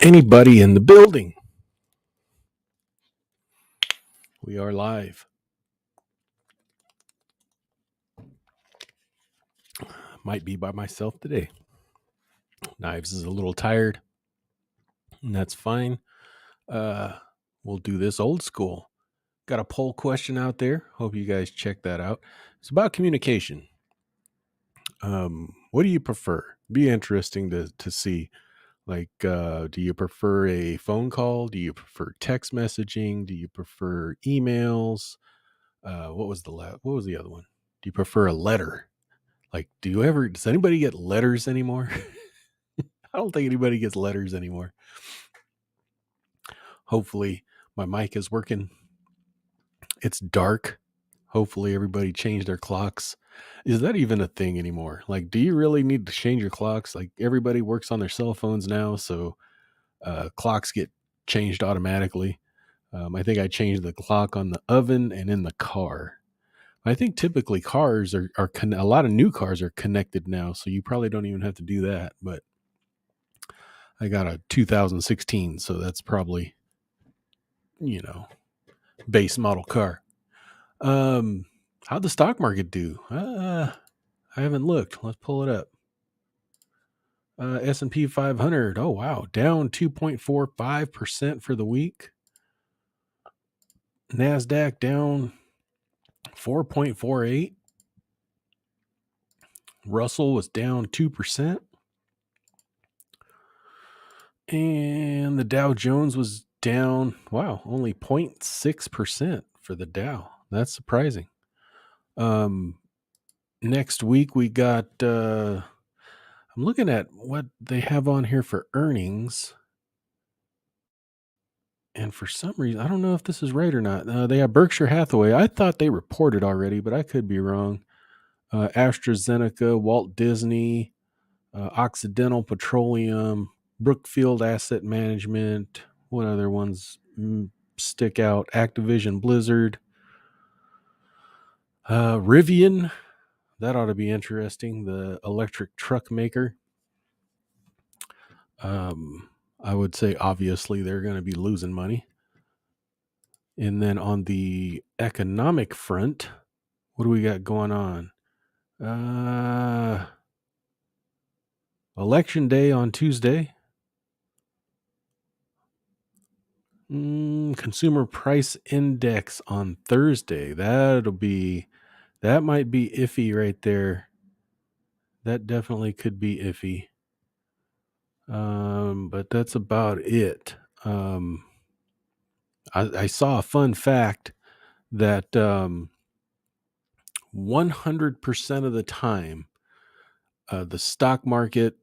Anybody in the building? We are live. Might be by myself today. Knives is a little tired, and that's fine. We'll do this old school. Got a poll question out there. Hope you guys check that out. It's about communication. What do you prefer? Be interesting to see. Like, do you prefer a phone call? Do you prefer text messaging? Do you prefer emails? What was the other one? Do you prefer a letter? Like, does anybody get letters anymore? I don't think anybody gets letters anymore. Hopefully my mic is working. It's dark. Hopefully everybody changed their clocks. Is that even a thing anymore? Like, do you really need to change your clocks? Like, everybody works on their cell phones now, so clocks get changed automatically. I think I changed the clock on the oven and in the car. I think typically cars are a lot of new cars are connected now, so you probably don't even have to do that. But I got a 2016, so that's probably, base model car. How'd the stock market do? I haven't looked. Let's pull it up. S&P 500. Oh, wow. Down 2.45% for the week. NASDAQ down 4.48. Russell was down 2%. And the Dow Jones was down, only 0.6% for the Dow. That's surprising. Next week we got, I'm looking at what they have on here for earnings. And for some reason, I don't know if this is right or not. They have Berkshire Hathaway. I thought they reported already, but I could be wrong. AstraZeneca, Walt Disney, Occidental Petroleum, Brookfield Asset Management. What other ones stick out? Activision Blizzard. Rivian. That ought to be interesting. The electric truck maker. I would say obviously they're going to be losing money. And then on the economic front, what do we got going on? Election day on Tuesday. Consumer price index on Thursday. That might be iffy right there. That definitely could be iffy. But that's about it. I saw a fun fact that 100% of the time, the stock market,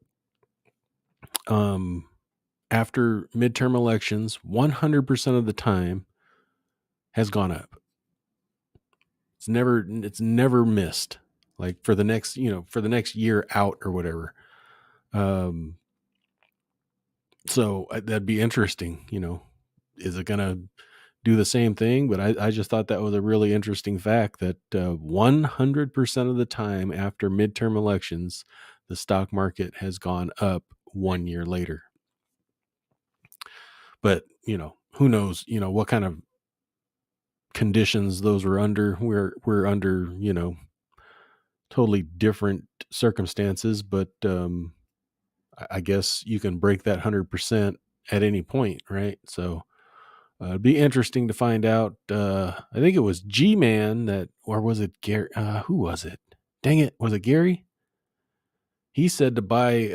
after midterm elections, 100% of the time has gone up. It's never missed. Like for the next year out or whatever. So that'd be interesting. Is it going to do the same thing? But I just thought that was a really interesting fact that 100% of the time after midterm elections, the stock market has gone up 1 year later. But, who knows, what kind of conditions those were under. We're under, totally different circumstances, but I guess you can break that 100% at any point, right? So it'd be interesting to find out. I think it was G-Man or was it Gary? Who was it? Dang it. Was it Gary? He said to buy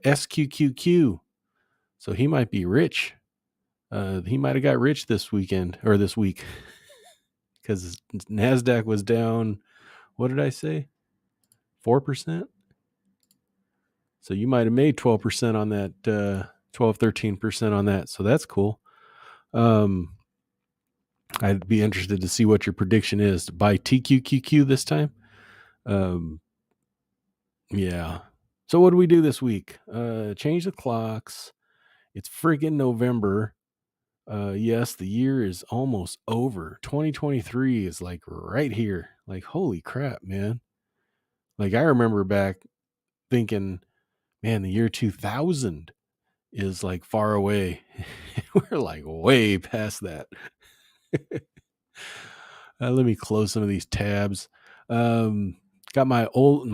SQQQ. So he might be rich. He might have got rich this weekend or this week because NASDAQ was down. What did I say? 4%. So you might have made 12% on that, 13% on that. So that's cool. I'd be interested to see what your prediction is to buy TQQQ this time. Yeah. So what do we do this week? Change the clocks. It's friggin' November. Yes, the year is almost over. 2023 is like right here. Like, holy crap, man. Like I remember back thinking, man, the year 2000 is like far away. We're like way past that. Let me close some of these tabs. Um, got my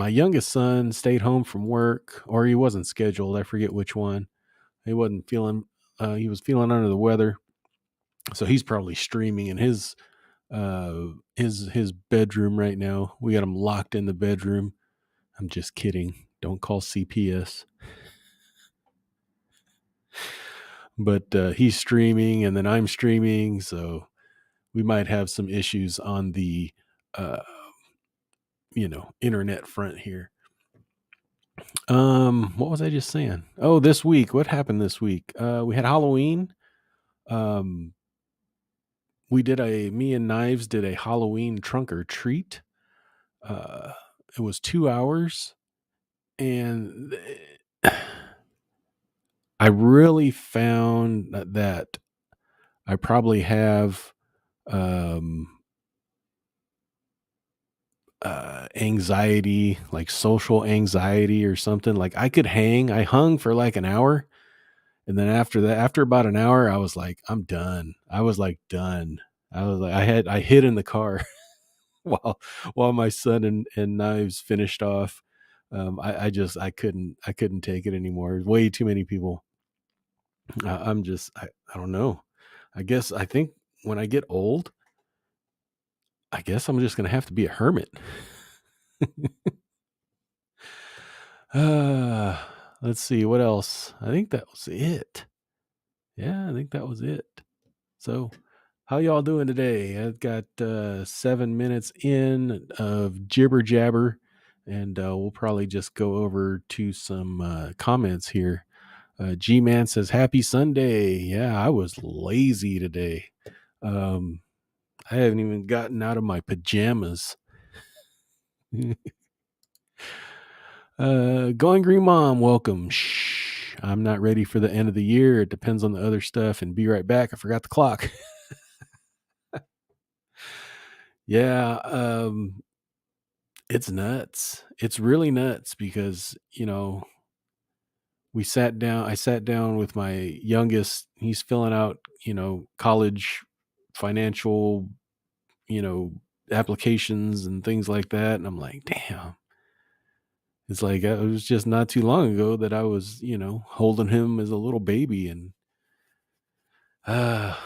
youngest son stayed home from work, or he wasn't scheduled. I forget which one. He wasn't feeling. He was feeling under the weather, so he's probably streaming in his bedroom right now. We got him locked in the bedroom. I'm just kidding. Don't call CPS. But he's streaming, and then I'm streaming, so we might have some issues on the uh, internet front here. What was I just saying? Oh, this week. What happened this week? We had Halloween. Um, me and Knives did a Halloween trunk or treat. Uh, it was 2 hours, and I really found that I probably have um, anxiety, like social anxiety or something. Like I hung for like an hour. And then after that, after about an hour, I was like, I'm done. I was like, done. I hid in the car while my son and Knives finished off. I couldn't take it anymore. Way too many people. I don't know. I think when I get old, I guess I'm just going to have to be a hermit. Uh, let's see what else. I think that was it. Yeah, I think that was it. So, how y'all doing today? I've got 7 minutes in of jibber jabber, and we'll probably just go over to some comments here. G Man says, "Happy Sunday." Yeah, I was lazy today. Um, I haven't even gotten out of my pajamas. Going Green Mom, welcome. Shh, I'm not ready for the end of the year. It depends on the other stuff. And be right back. I forgot the clock. Yeah, it's nuts. It's really nuts because, I sat down with my youngest. He's filling out, college financial, you know, applications and things like that. And I'm like, damn. It's like it was just not too long ago that I was, holding him as a little baby. And uh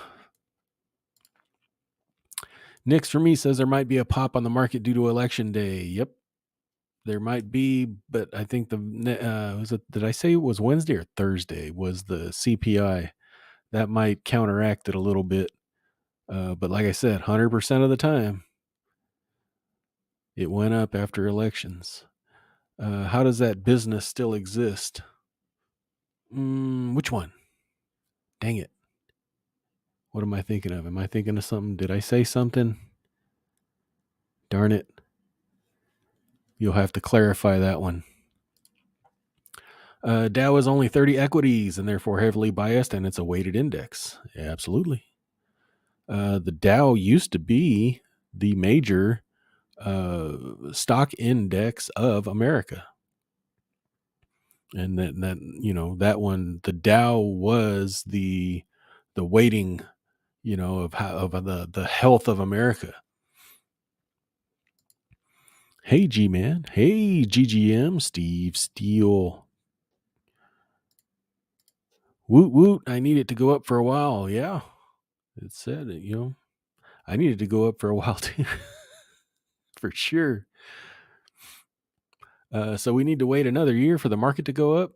Nix for me says there might be a pop on the market due to election day. Yep, there might be, but I think did I say it was Wednesday or Thursday was the CPI? That might counteract it a little bit. But like I said, 100% of the time, it went up after elections. How does that business still exist? Which one? Dang it. What am I thinking of? Am I thinking of something? Did I say something? Darn it. You'll have to clarify that one. Dow is only 30 equities and therefore heavily biased, and it's a weighted index. Yeah, absolutely. The Dow used to be the major stock index of America. And that one, the Dow was the weighting, of the health of America. Hey, G-Man. Hey, GGM, Steve Steele. Woot woot. I need it to go up for a while. Yeah. It said it, I needed to go up for a while too. For sure. So we need to wait another year for the market to go up.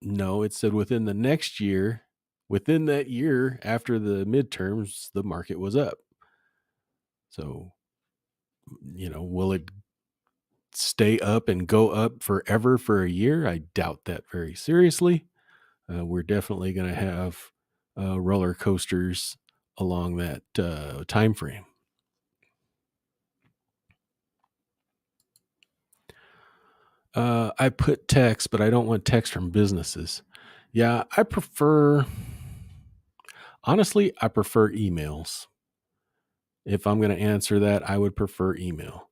No, it said within the next year, within that year after the midterms, the market was up. So, will it stay up and go up forever for a year? I doubt that very seriously. We're definitely going to have roller coasters along that time frame. I put text, but I don't want text from businesses. Yeah, honestly, I prefer emails. If I'm going to answer that, I would prefer email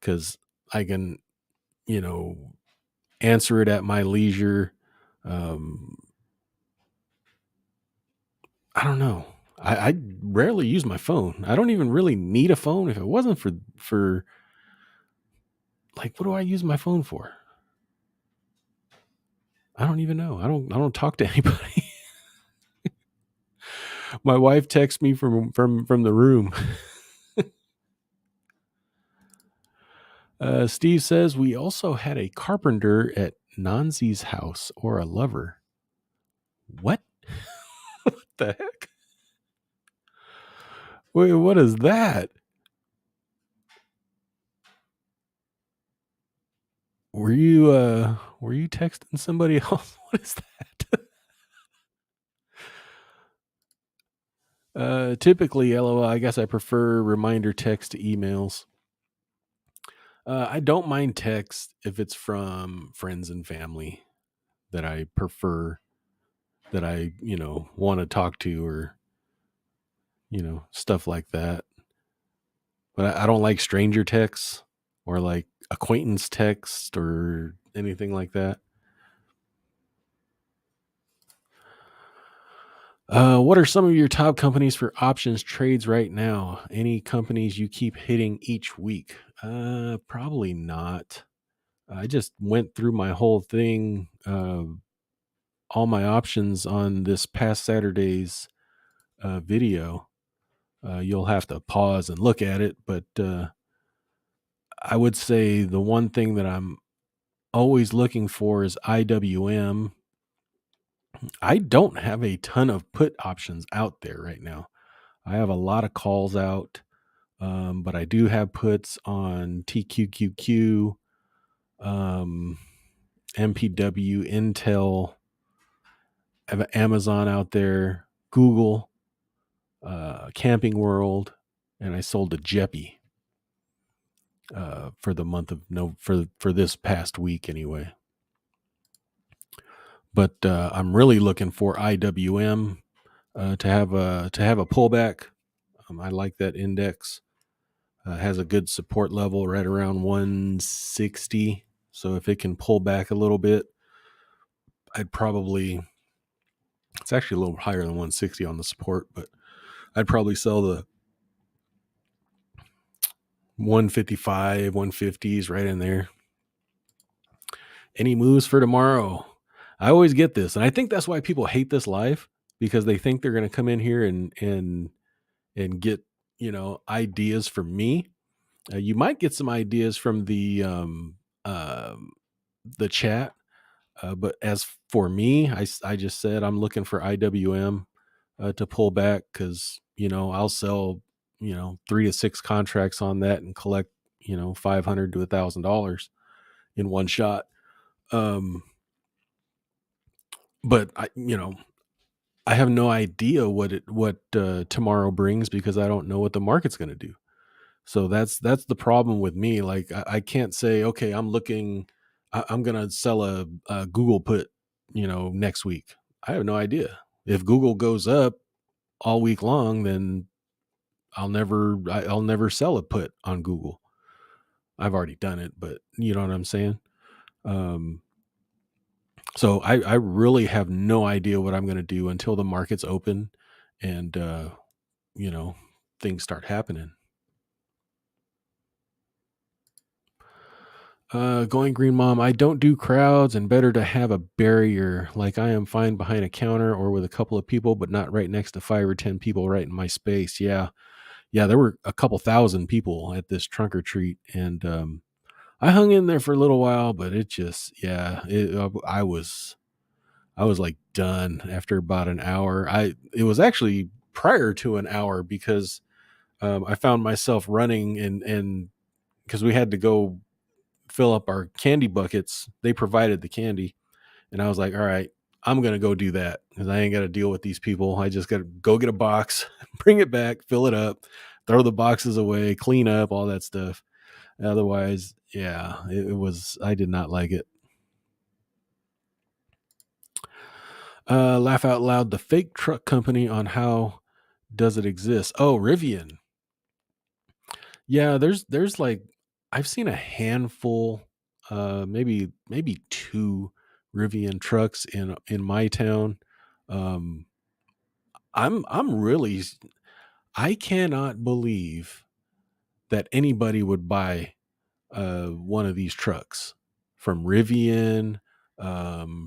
because I can, you know, answer it at my leisure. Um, I don't know. I rarely use my phone. I don't even really need a phone. If it wasn't for like, what do I use my phone for? I don't even know. I don't talk to anybody. My wife texts me from the room. Steve says we also had a carpenter at Nanzi's house or a lover. What? What the heck? Wait, what is that? Were you texting somebody else? What is that? Typically, LOL. I guess I prefer reminder text to emails. I don't mind text if it's from friends and family that I prefer, that I want to talk to, or stuff like that. But I don't like stranger texts or like acquaintance text or anything like that. What are some of your top companies for options trades right now? Any companies you keep hitting each week? Probably not. I just went through my whole thing, all my options on this past Saturday's video. You'll have to pause and look at it, but I would say the one thing that I'm always looking for is IWM. I don't have a ton of put options out there right now. I have a lot of calls out, but I do have puts on TQQQ, um, MPW, Intel. I have Amazon out there, Google, Camping World, and I sold a Jeppy for the month of no for this past week anyway. But I'm really looking for IWM to have a pullback. I like that index. Has a good support level right around 160. So if it can pull back a little bit, I'd probably, it's actually a little higher than 160 on the support, but I'd probably sell the 155, 150s right in there. Any moves for tomorrow? I always get this, and I think that's why people hate this live, because they think they're going to come in here and get ideas from me. You might get some ideas from the chat, but as for me, I just said I'm looking for IWM to pull back, because I'll sell 3 to 6 contracts on that and collect $500 to $1,000 in one shot. But I have no idea what tomorrow brings, because I don't know what the market's going to do. So that's the problem with me. Like I can't say, okay, I'm gonna sell a Google put, next week. I have no idea. If Google goes up all week long, then I'll never sell a put on Google. I've already done it, but you know what I'm saying. Um, so I really have no idea what I'm gonna do until the markets open, and you know things start happening. Going green mom, I don't do crowds, and better to have a barrier. Like I am fine behind a counter or with a couple of people, but not right next to 5 or 10 people right in my space. Yeah. Yeah. There were a couple thousand people at this trunk or treat, and I hung in there for a little while, but it just, yeah, I was like done after about an hour. It was actually prior to an hour, because I found myself running, and because we had to go fill up our candy buckets. They provided the candy, and I was like, all right, I'm going to go do that, because I ain't got to deal with these people. I just got to go get a box, bring it back, fill it up, throw the boxes away, clean up, all that stuff. Otherwise, yeah, I did not like it. Laugh out loud. The fake truck company, on how does it exist? Oh, Rivian. Yeah, there's like, I've seen a handful maybe two Rivian trucks in my town. Um, I'm really I cannot believe that anybody would buy one of these trucks from Rivian,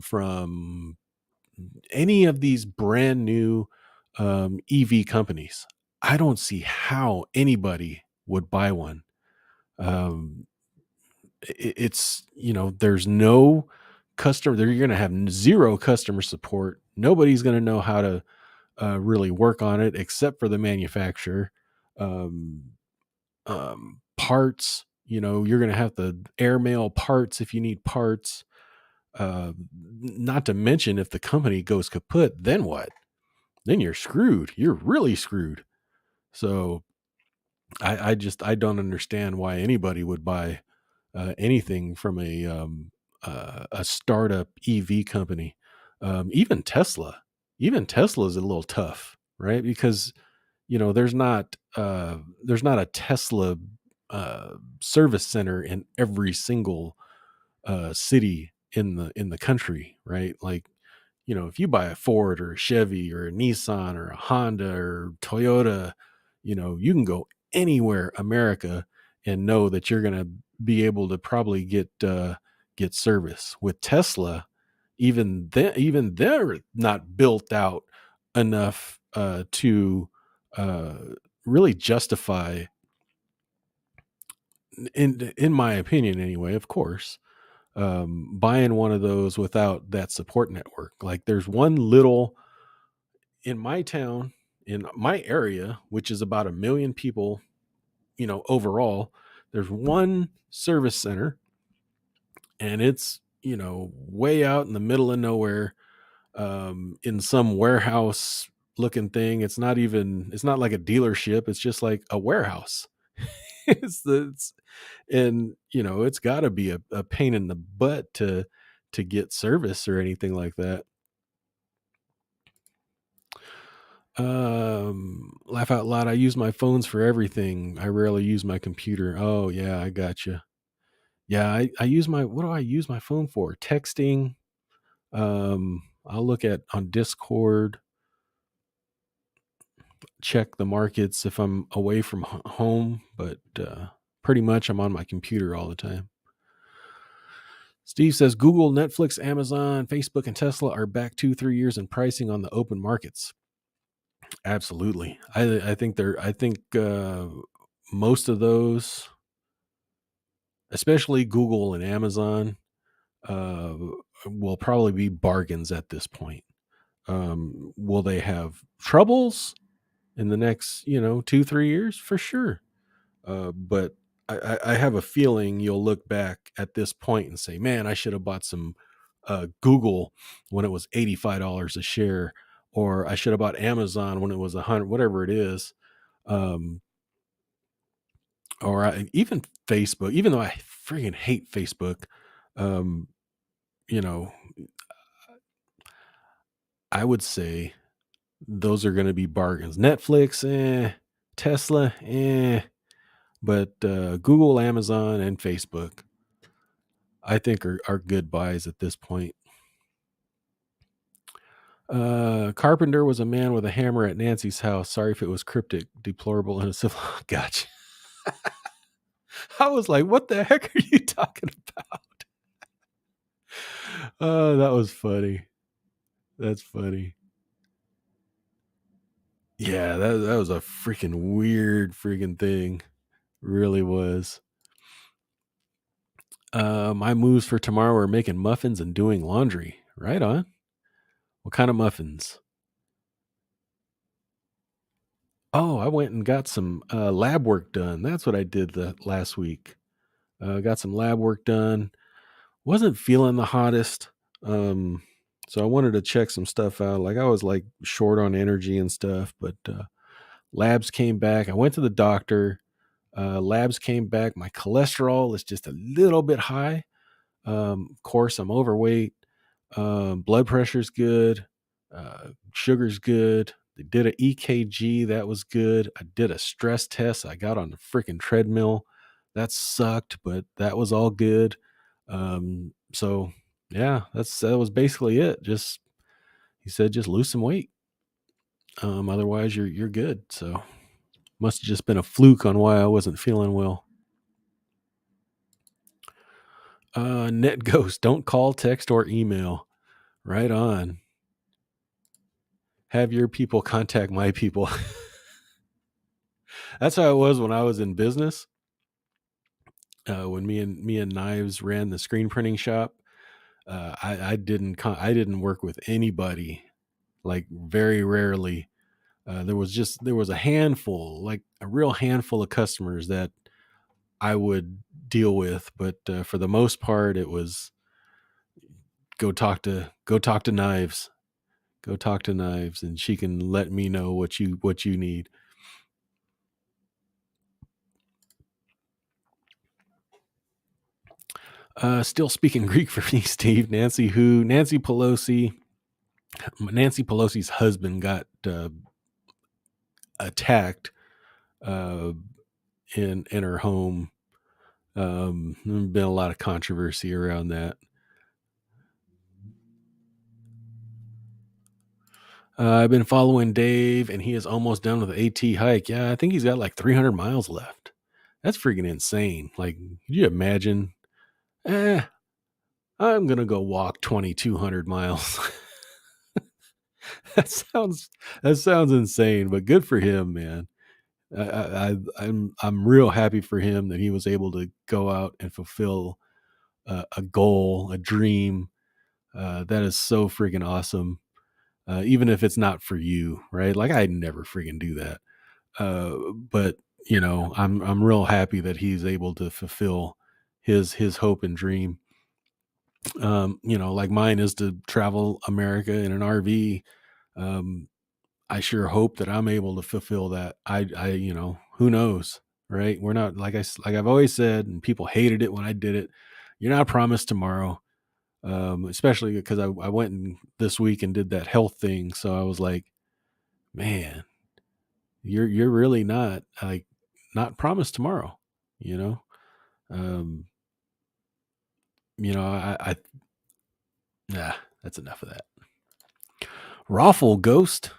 from any of these brand new EV companies. I don't see how anybody would buy one. Um, it's, there's no customer. You're going to have zero customer support. Nobody's going to know how to really work on it except for the manufacturer. Um, Parts, you're going to have to airmail parts if you need parts. Not to mention, if the company goes kaput, then what? Then you're screwed. You're really screwed. So I don't understand why anybody would buy anything from a startup EV company. Even Tesla is a little tough, right? Because there's not a Tesla service center in every single city in the country, right? Like, if you buy a Ford or a Chevy or a Nissan or a Honda or Toyota, you can go anywhere America and know that you're going to be able to probably get service. With Tesla, even they're not built out enough to uh, really justify, in my opinion anyway, of course, buying one of those without that support network. Like, there's one little in my town, in my area, which is about 1 million people, overall. There's one service center, and it's, way out in the middle of nowhere, in some warehouse looking thing. It's not like a dealership. It's just like a warehouse. It's and it's got to be a pain in the butt to get service or anything like that. Laugh out loud. I use my phones for everything. I rarely use my computer. Oh yeah, I got you. Yeah, I use what do I use my phone for? Texting. I'll look at on Discord, check the markets if I'm away from home, but pretty much I'm on my computer all the time. Steve says Google, Netflix, Amazon, Facebook, and Tesla are back 2-3 years in pricing on the open markets. Absolutely. I think most of those, especially Google and Amazon, uh, will probably be bargains at this point. Will they have troubles in the next, 2-3 years? For sure. But I have a feeling you'll look back at this point and say, man, I should have bought some Google when it was $85 a share, or I should have bought Amazon when it was 100, whatever it is. Um, even Facebook, even though I freaking hate Facebook, um, you know, I would say those are going to be bargains. Netflix, Tesla, but Google, Amazon, and Facebook, I think are good buys at this point. Carpenter was a man with a hammer at Nancy's house. Sorry if it was cryptic, deplorable, and a civil. Gotcha. I was like, what the heck are you talking about? Oh, that was funny. That's funny. Yeah, that was a freaking weird freaking thing. Really was. My moves for tomorrow are making muffins and doing laundry. Right on. What kind of muffins? Oh, I went and got some lab work done. That's what I did the last week. Got some lab work done. Wasn't feeling the hottest. Um, so I wanted to check some stuff out. Like, I was like short on energy and stuff, but labs came back. I went to the doctor. Labs came back. My cholesterol is just a little bit high. Of course, I'm overweight. Blood pressure's good. Sugar's good. They did an EKG. That was good. I did a stress test. I got on the freaking treadmill. That sucked, but that was all good. So yeah, that was basically it. Just he said, just lose some weight. Otherwise you're good. So must have just been a fluke on why I wasn't feeling well. Net ghost, don't call, text, or email. Right on. Have your people contact my people. That's how it was when I was in business. When me and Knives ran the screen printing shop, I didn't work with anybody, like very rarely. There was a handful, like a real handful of customers that I would deal with, but for the most part, it was go talk to Knives, go talk to Knives, and she can let me know what you need. Still speaking Greek for me, Steve. Nancy Pelosi's husband got attacked uh, in her home. There's been a lot of controversy around that. I've been following Dave, and he is almost done with the AT hike. Yeah, I think he's got like 300 miles left. That's freaking insane. Like, could you imagine? Eh, I'm gonna go walk 2,200 miles. that sounds that sounds insane, but good for him, man. I'm real happy for him that he was able to go out and fulfill a goal, a dream. That is so freaking awesome. Even if it's not for you, right? Like I'd never freaking do that. But I'm real happy that he's able to fulfill his hope and dream. Like mine is to travel America in an RV. Um, I sure hope that I'm able to fulfill that. Who knows, right? We're not like I've always said, and people hated it when I did it. You're not promised tomorrow, especially because I went this week and did that health thing. So I was like, man, you're really not like not promised tomorrow, you know. Um, I nah, that's enough of that. Raffle Ghost.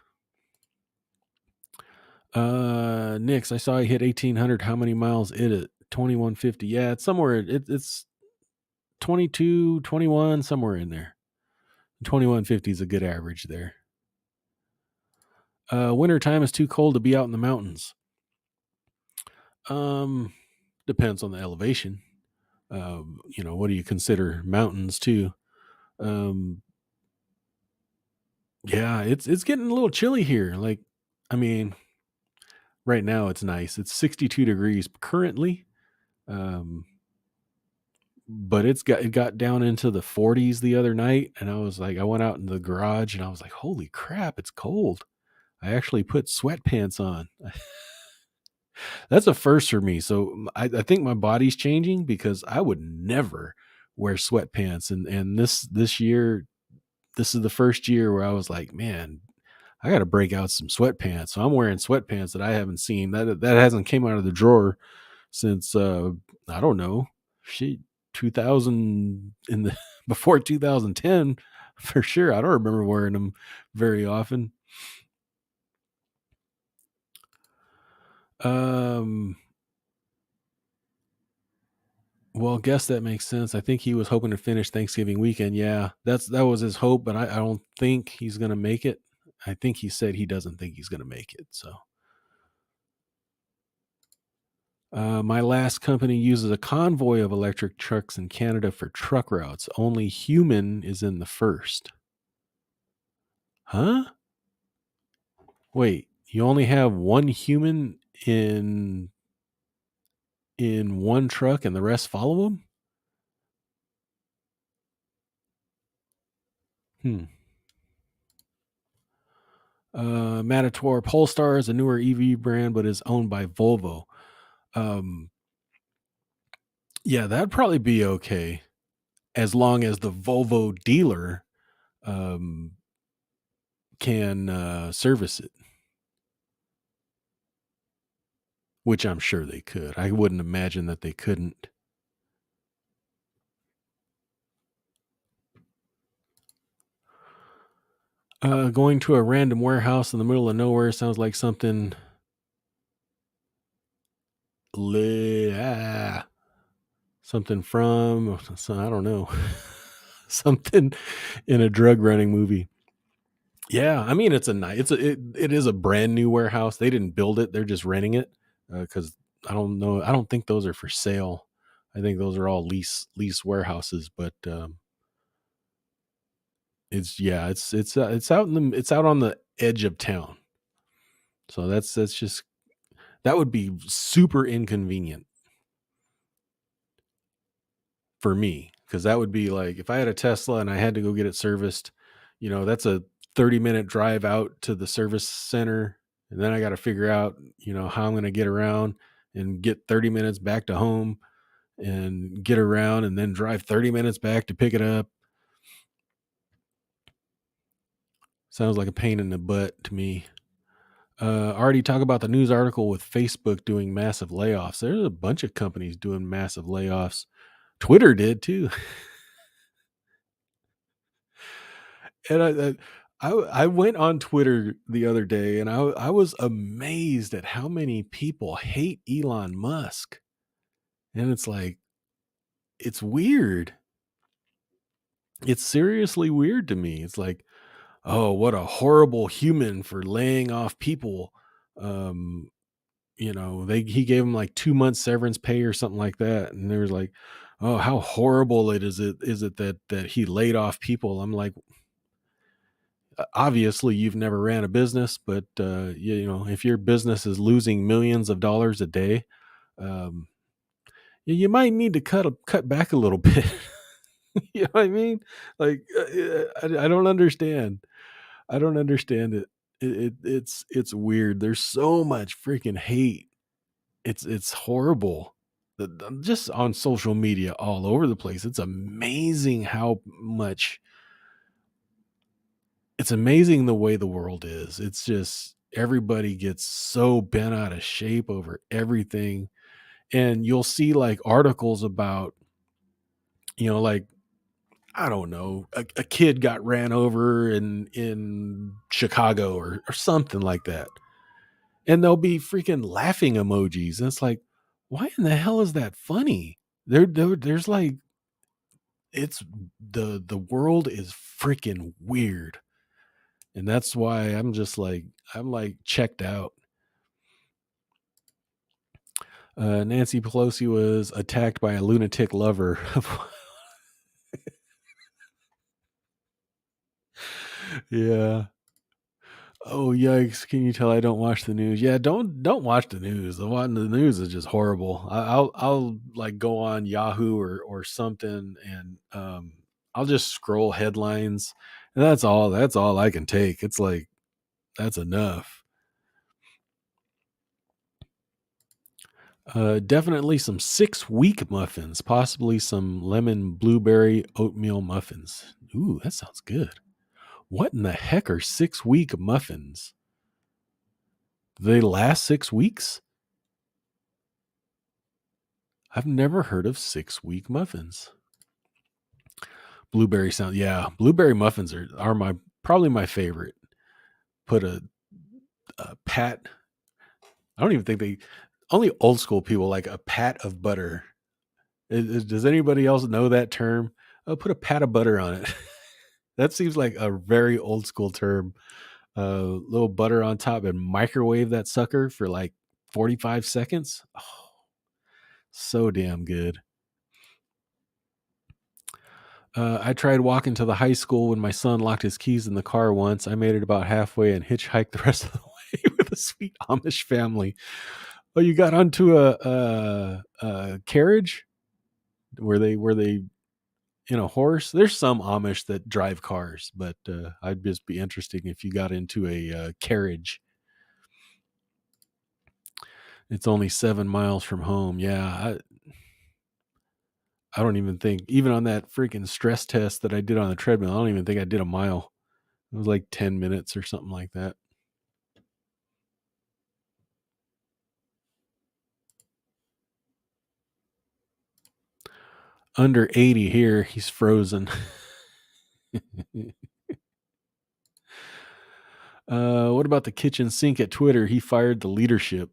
Nix, I saw he hit 1,800. How many miles is it? 2,150. Yeah, it's somewhere. It's 22, 21, somewhere in there. 2,150 is a good average there. Winter time is too cold to be out in the mountains. Um, Depends on the elevation. What do you consider mountains too? Um, yeah, it's getting a little chilly here. Like, I mean, right now it's nice. It's 62 degrees currently. Um, but it got down into the 40s the other night, and I went out in the garage and I was like, holy crap, it's cold. I actually put sweatpants on. That's a first for me. So I think my body's changing because I would never wear sweatpants, and this year, this is the first year where I was like, man, I got to break out some sweatpants. So I'm wearing sweatpants that I haven't seen, that hasn't came out of the drawer since I don't know, shit, 2000 in the before 2010 for sure. I don't remember wearing them very often. Um, well, guess that makes sense. I think he was hoping to finish Thanksgiving weekend. Yeah, that was his hope, but I don't think he's gonna make it. I think he said he doesn't think he's gonna make it. So my last company uses a convoy of electric trucks in Canada for truck routes. Only human is in the first. Huh? Wait, you only have one human in one truck and the rest follow him? Hmm. Matator Polestar is a newer EV brand, but is owned by Volvo. Um, yeah, that'd probably be okay as long as the Volvo dealer um, can service it, which I'm sure they could. I wouldn't imagine that they couldn't. Going to a random warehouse in the middle of nowhere sounds like something li- ah, something from so I don't know. Something in a drug running movie. Yeah, I mean it's a nice it is a brand new warehouse. They didn't build it. They're just renting it cuz I don't know. I don't think those are for sale. I think those are all lease warehouses, but it's yeah, it's out in the it's out on the edge of town. So that's just that would be super inconvenient for me because that would be like if I had a Tesla and I had to go get it serviced, that's a 30-minute drive out to the service center. And then I got to figure out, how I'm going to get around and get 30 minutes back to home and get around and then drive 30 minutes back to pick it up. Sounds like a pain in the butt to me. Already talk about the news article with Facebook doing massive layoffs. There's a bunch of companies doing massive layoffs. Twitter did too. And I went on Twitter the other day and I was amazed at how many people hate Elon Musk. And it's like, it's weird. It's seriously weird to me. It's like, oh, what a horrible human for laying off people. Um, he gave him like 2 months severance pay or something like that. And there was like, oh, how horrible it is it that he laid off people. I'm like, obviously you've never ran a business, but if your business is losing millions of dollars a day, um, you might need to cut back a little bit. You know what I mean? Like I don't understand. I don't understand it. It's weird. There's so much freaking hate. It's horrible. Just on social media all over the place. It's amazing the way the world is. It's just everybody gets so bent out of shape over everything. And you'll see like articles about, like, I don't know, a kid got ran over in Chicago or something like that. And there'll be freaking laughing emojis. And it's like, why in the hell is that funny? There's like it's the world is freaking weird. And that's why I'm like checked out. Nancy Pelosi was attacked by a lunatic lover. Yeah. Oh yikes! Can you tell I don't watch the news? Yeah, don't watch the news. The news is just horrible. I'll like go on Yahoo or something, and I'll just scroll headlines, and that's all. That's all I can take. It's like that's enough. Definitely some 6-week muffins, possibly some lemon blueberry oatmeal muffins. Ooh, that sounds good. What in the heck are 6-week muffins? Do they last 6 weeks? I've never heard of 6-week muffins. Blueberry sound, yeah. Blueberry muffins are my probably my favorite. Put a pat. I don't even think they only old school people like a pat of butter. Does anybody else know that term? Oh, put a pat of butter on it. That seems like a very old school term. Little butter on top and microwave that sucker for like 45 seconds. Oh, so damn good. I tried walking to the high school when my son locked his keys in the car once. I made it about halfway and hitchhiked the rest of the way with a sweet Amish family. Oh, you got onto a carriage? Were they in a horse? There's some Amish that drive cars, but I'd just be interesting if you got into a carriage. It's only 7 miles from home. Yeah, I don't even think even on that freaking stress test that I did on the treadmill, I don't even think I did a mile. It was like 10 minutes or something like that. Under 80 here. He's frozen. What about the kitchen sink at Twitter? He fired the leadership.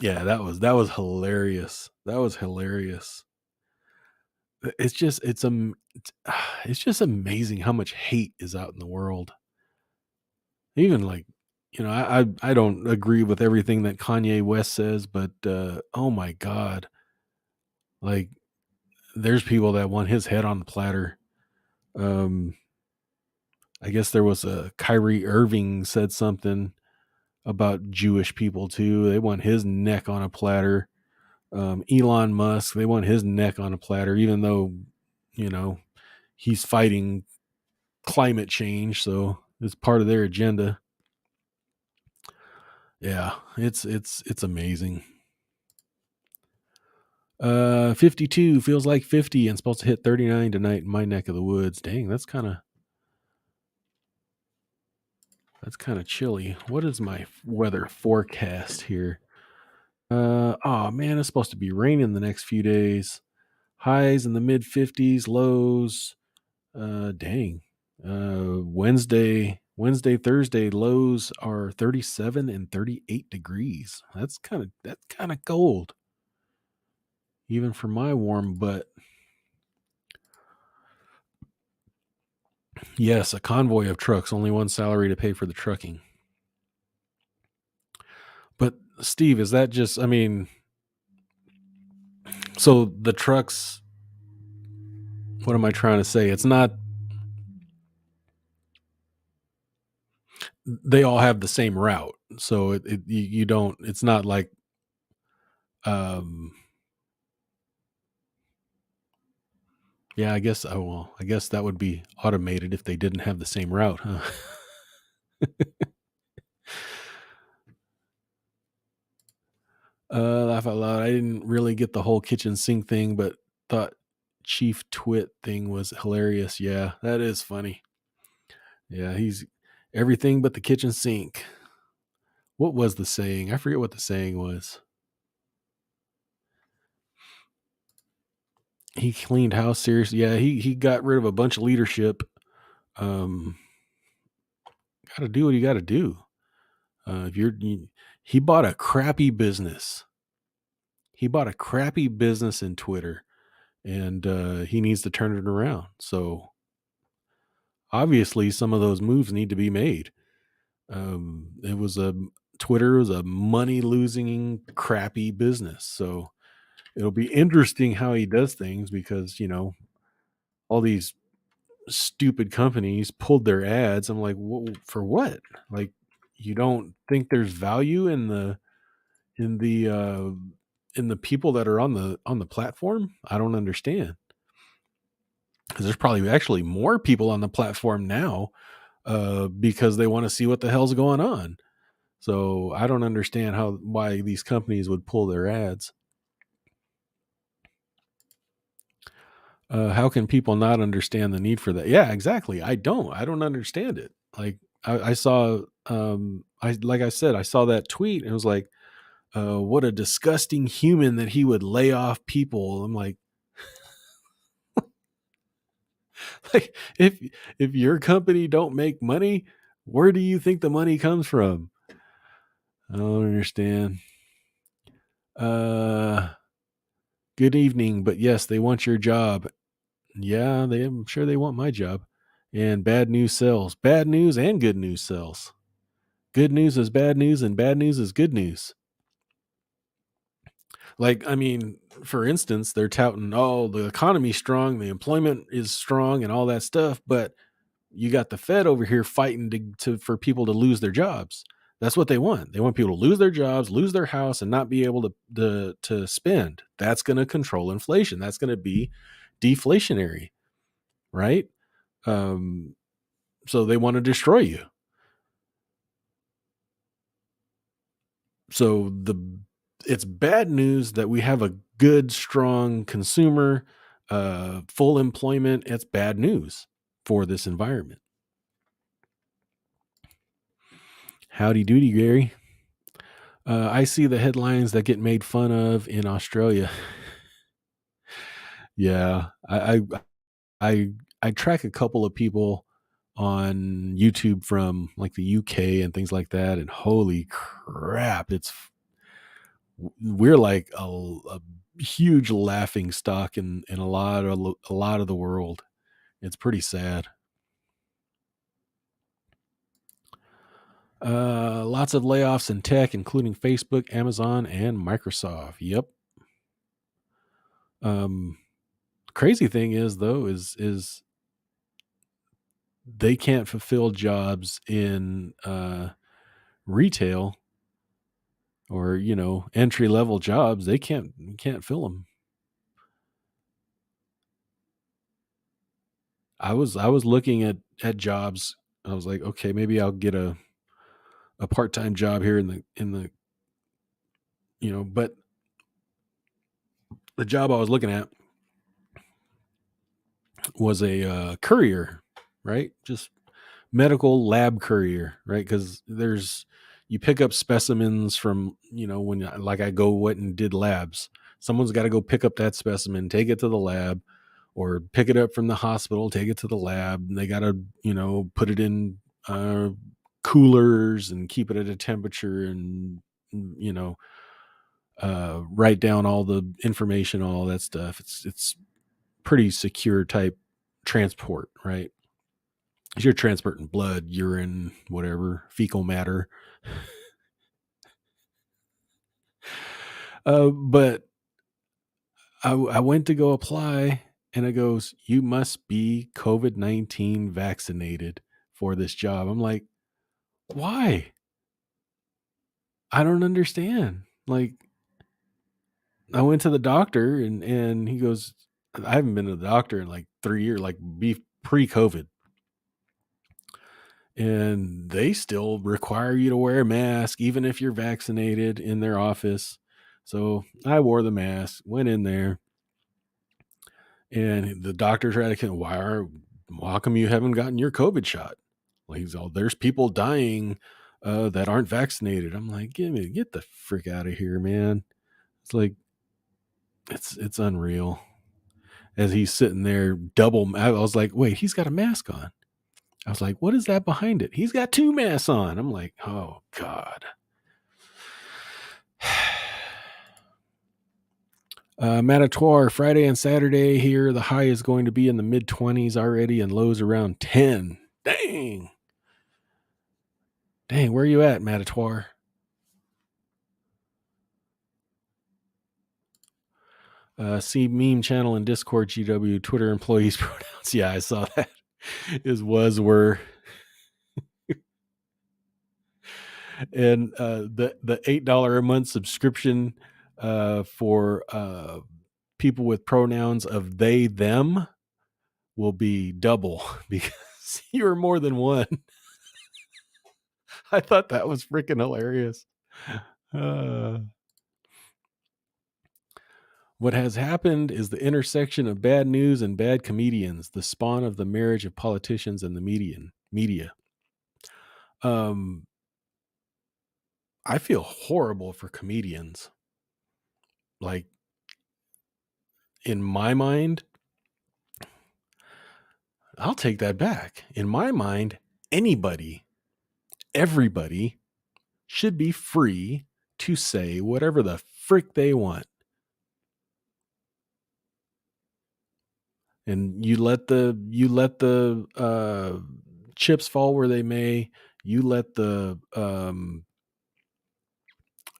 Yeah, that was hilarious. That was hilarious. It's just it's just amazing how much hate is out in the world. Even like, I don't agree with everything that Kanye West says, but oh my god, like there's people that want his head on the platter. Um, I guess there was a Kyrie Irving said something about Jewish people too. They want his neck on a platter. Elon Musk, they want his neck on a platter, even though, you know, he's fighting climate change, so it's part of their agenda. Yeah, it's amazing. 52 feels like 50 and supposed to hit 39 tonight in my neck of the woods. Dang, that's kind of chilly. What is my weather forecast here? Oh man, it's supposed to be raining the next few days. Highs in the mid 50s, lows. Dang. Wednesday, Thursday lows are 37 and 38 degrees. That's kind of cold, even for my warm butt. Yes, a convoy of trucks, only one salary to pay for the trucking. But Steve, is that just? I mean, so the trucks. What am I trying to say? It's not. They all have the same route, so you don't. It's not like um yeah, I guess. Oh well, I guess that would be automated if they didn't have the same route, huh? Laugh out loud. I didn't really get the whole kitchen sink thing, but thought Chief Twit thing was hilarious. Yeah, that is funny. Yeah, he's everything but the kitchen sink. What was the saying? I forget what the saying was. He cleaned house seriously. Yeah, he got rid of a bunch of leadership. Um, got to do what you got to do. If he bought a crappy business. He bought a crappy business in Twitter, and he needs to turn it around. So obviously, some of those moves need to be made. It was a Twitter was a money losing crappy business. So it'll be interesting how he does things because all these stupid companies pulled their ads. I'm like, for what? Like, you don't think there's value in the uh in the people that are on the platform? I don't understand, because there's probably actually more people on the platform now because they want to see what the hell's going on. So I don't understand why these companies would pull their ads. How can people not understand the need for that? Yeah, exactly. I don't understand it. Like I saw, I like I said, I saw that tweet and it was like, what a disgusting human that he would lay off people. I'm like, like if your company don't make money, where do you think the money comes from? I don't understand. Uh, Good evening, but yes, they want your job. Yeah, I'm sure they want my job. And bad news sells. Bad news and good news sells. Good news is bad news, and bad news is good news. Like, I mean, for instance, they're touting, oh, the economy's strong, the employment is strong, and all that stuff. But you got the Fed over here fighting for people to lose their jobs. That's what they want. They want people to lose their jobs, lose their house, and not be able to spend. That's going to control inflation. That's going to be deflationary, right? Um, so they want to destroy you. So it's bad news that we have a good, strong consumer, full employment. It's bad news for this environment. Howdy doody, Gary. I see the headlines that get made fun of in Australia. Yeah, I track a couple of people on YouTube from like the UK and things like that. And holy crap, we're like a huge laughing stock in a lot of the world. It's pretty sad. Lots of layoffs in tech, including Facebook, Amazon, and Microsoft. Yep. Um, Crazy thing is though is they can't fulfill jobs in retail or entry level jobs. They can't fill them. I was looking at jobs. I was like, okay, maybe I'll get a part time job here in the but the job I was looking at was a courier, right? Just medical lab courier, right? Because you pick up specimens from when like I go went and did labs. Someone's got to go pick up that specimen, take it to the lab, or pick it up from the hospital, take it to the lab, and they got to put it in uh, coolers and keep it at a temperature and you know write down all the information, all that stuff. It's pretty secure type transport, right? You're transporting blood, urine, whatever, fecal matter. But I went to go apply, and it goes, "You must be COVID-19 vaccinated for this job." I'm like, "Why? I don't understand." Like, I went to the doctor, and he goes, "I haven't been to the doctor in like 3 years, like pre-COVID." And they still require you to wear a mask even if you're vaccinated in their office. So I wore the mask, went in there, and the doctor tried to, how come you haven't gotten your COVID shot? Like, he's all, there's people dying that aren't vaccinated. I'm like, get the frick out of here, man. It's like, it's unreal. As he's sitting there I was like, wait, he's got a mask on. I was like, what is that behind it? He's got two masks on. I'm like, oh God. Manitour, Friday and Saturday here. The high is going to be in the mid 20s already and lows around 10. Dang. Dang, where are you at, Manitour? See meme channel and Discord GW, Twitter employees pronouns. Yeah, I saw that. Is was were. And the $8 a month subscription for people with pronouns of they them will be double because you're more than one. I thought that was freaking hilarious. What has happened is the intersection of bad news and bad comedians, the spawn of the marriage of politicians and the media. Um, I feel horrible for comedians. Like, in my mind, I'll take that back. In my mind, everybody should be free to say whatever the frick they want. And you let the chips fall where they may. You let the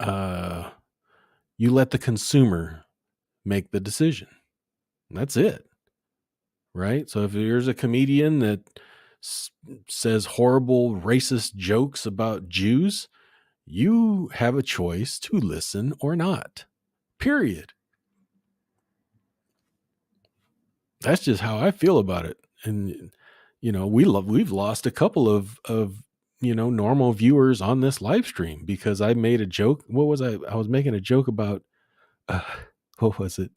uh you let the consumer make the decision. That's it. Right? So if there's a comedian that says horrible racist jokes about Jews, you have a choice to listen or not. Period. That's just how I feel about it. And we've lost a couple of normal viewers on this live stream because I made a joke. What was I was making a joke about uh, what was it?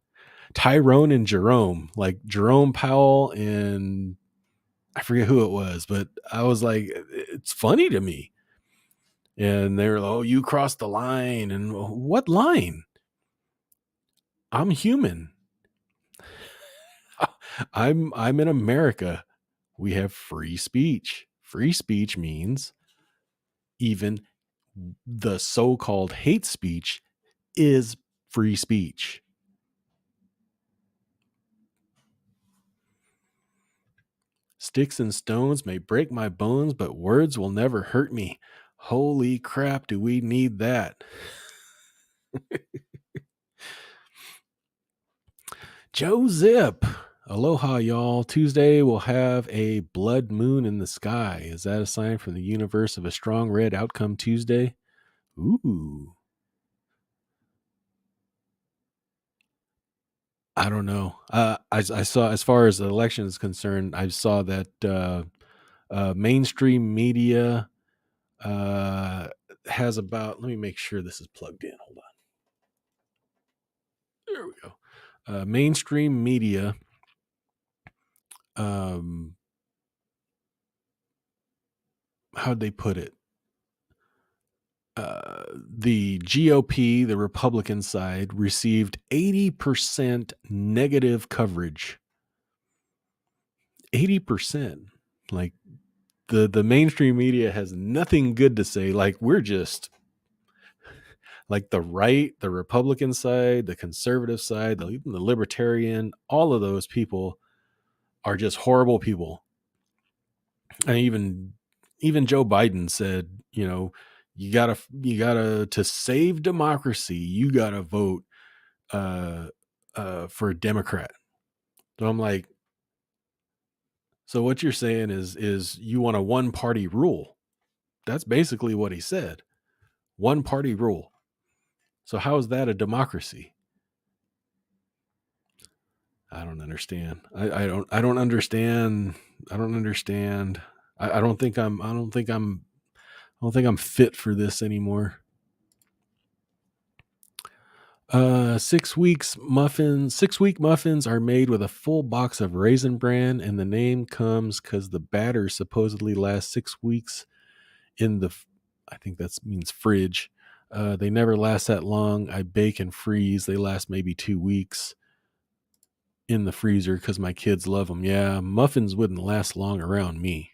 Tyrone and Jerome, like Jerome Powell, and I forget who it was, but I was like, it's funny to me. And they were like, "Oh, you crossed the line." And what line? I'm human. I'm in America. We have free speech. Free speech means even the so-called hate speech is free speech. Sticks and stones may break my bones, but words will never hurt me. Holy crap, do we need that? Joe Zip. Aloha, y'all. Tuesday will have a blood moon in the sky. Is that a sign from the universe of a strong red outcome Tuesday? Ooh. I don't know. I saw, as far as the election is concerned, I saw that mainstream media uh, has about, let me make sure this is plugged in. Hold on. There we go. Mainstream media, how'd they put it? The GOP, the Republican side, received 80% negative coverage. 80%. Like the mainstream media has nothing good to say. Like, we're just like the right, the Republican side, the conservative side, even the libertarian, all of those people are just horrible people. And even Joe Biden said, you gotta to save democracy, you gotta vote for a Democrat. So I'm like, so what you're saying is you want a one party rule. That's basically what he said. One party rule. So how is that a democracy? I don't understand. I don't understand. I don't understand. I don't think I'm fit for this anymore. 6-week muffins are made with a full box of Raisin Bran, and the name comes because the batter supposedly lasts 6 weeks in the, I think that means fridge. They never last that long. I bake and freeze. They last maybe 2 weeks in the freezer because my kids love them. Yeah, muffins wouldn't last long around me.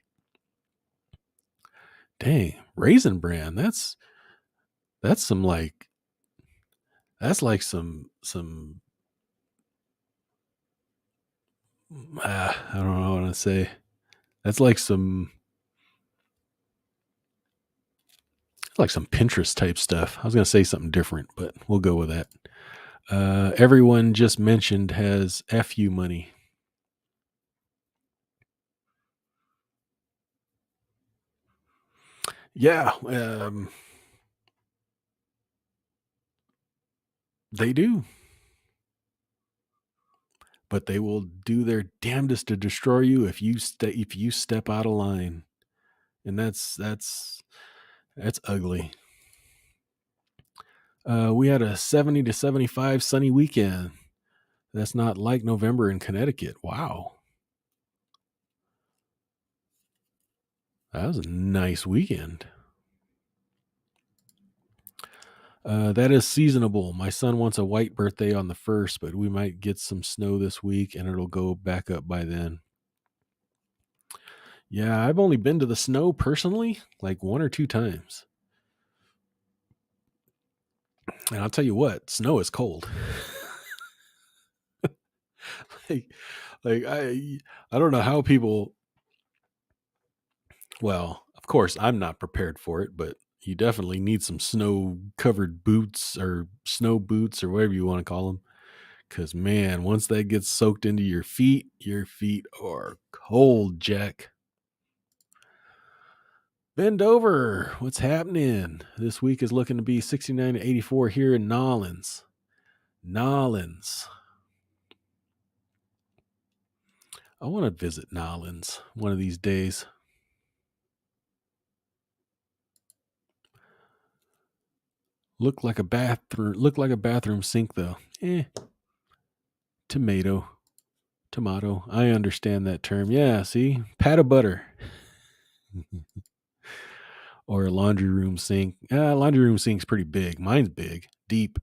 Dang, Raisin Bran. That's some like, that's like some I don't know what to say. That's like some Pinterest type stuff. I was going to say something different, but we'll go with that. Everyone just mentioned has FU money. Yeah, they do. But they will do their damnedest to destroy you if you step out of line. And that's ugly. We had a 70 to 75 sunny weekend. That's not like November in Connecticut. Wow. That was a nice weekend. That is seasonable. My son wants a white birthday on the 1st, but we might get some snow this week and it'll go back up by then. Yeah, I've only been to the snow personally like 1 or 2 times. And I'll tell you what, snow is cold. like I don't know how people, well, of course I'm not prepared for it, but you definitely need some snow covered boots or snow boots or whatever you want to call them. Cause man, once that gets soaked into your feet are cold, Jack. Bend over. What's happening? This week is looking to be 69 to 84 here in Nolens. I want to visit Nolens one of these days. Look like a bathroom sink though. Tomato. I understand that term. Yeah, see? Pat of butter. Or a laundry room sink. Laundry room sink's pretty big. Mine's big, deep.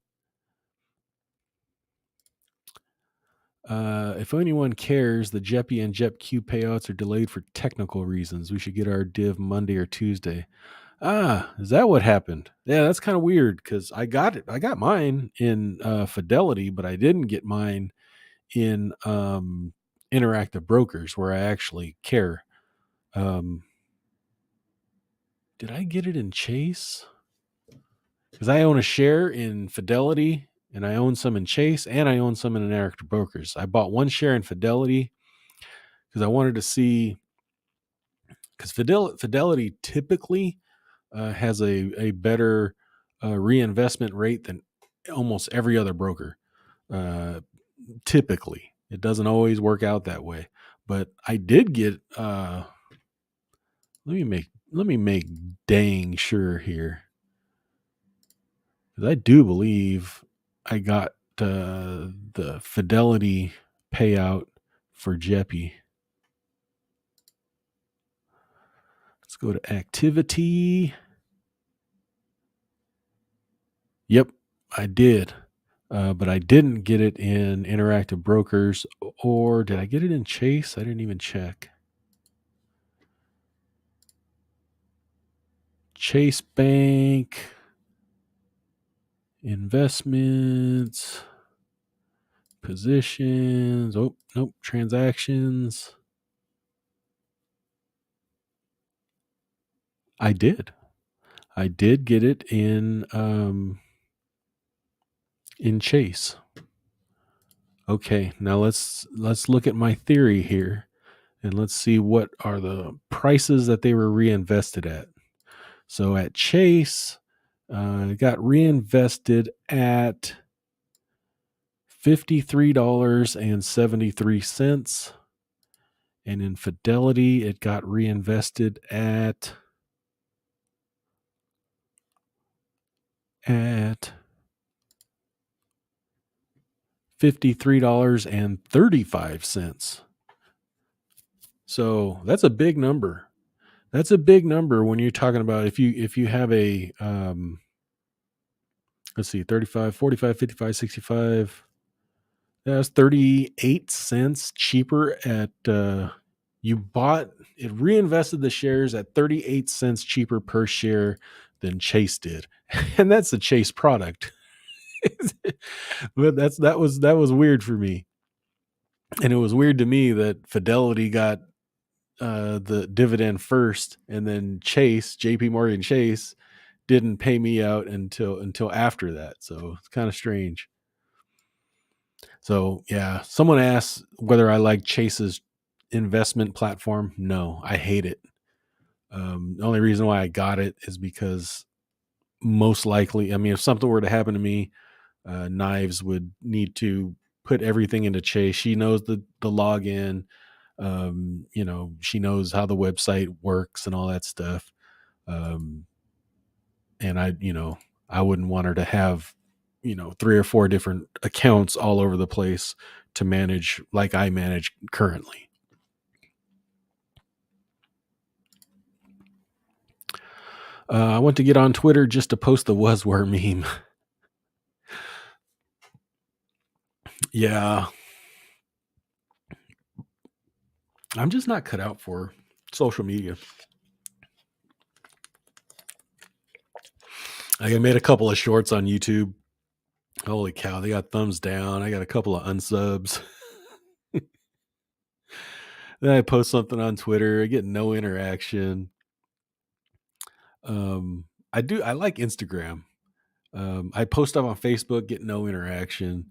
If anyone cares, the JEPI and JEPQ payouts are delayed for technical reasons. We should get our div Monday or Tuesday. Ah, is that what happened? Yeah, that's kind of weird because I got it. I got mine in Fidelity, but I didn't get mine in Interactive Brokers where I actually care. Um, did I get it in Chase? Because I own a share in Fidelity and I own some in Chase and I own some in Interactive Brokers. I bought one share in Fidelity because I wanted to see, because Fidelity typically has a better reinvestment rate than almost every other broker. Uh, Typically, it doesn't always work out that way, but I did get. Let me make dang sure here, because I do believe I got the Fidelity payout for JEPI. Let's go to activity. Yep, I did. But I didn't get it in Interactive Brokers, or did I get it in Chase? I didn't even check. Chase Bank, investments, positions. Oh, nope, transactions. I did. I did get it in Chase. Okay, now let's look at my theory here and let's see what are the prices that they were reinvested at. So at Chase, it got reinvested at $53.73. And in Fidelity, it got reinvested at $53.35. So that's a big number. That's a big number when you're talking about if you have a let's see, 35, 45, 55, 65. That's 38 cents cheaper at you bought it, reinvested the shares at 38 cents cheaper per share than Chase did. And that's a Chase product. But that was weird for me. And it was weird to me that Fidelity got the dividend first, and then JP Morgan Chase didn't pay me out until after that. So it's kind of strange. So yeah, someone asked whether I like Chase's investment platform. No, I hate it. The only reason why I got it is because most likely, I mean, if something were to happen to me, Knives would need to put everything into Chase. She knows the login. She knows how the website works and all that stuff. Um, and I wouldn't want her to have, 3 or 4 different accounts all over the place to manage like I manage currently. I want to get on Twitter just to post the was were meme. Yeah, I'm just not cut out for social media. I made a couple of shorts on YouTube. Holy cow, they got thumbs down. I got a couple of unsubs. Then I post something on Twitter. I get no interaction. Um, I like Instagram. I post up on Facebook, get no interaction.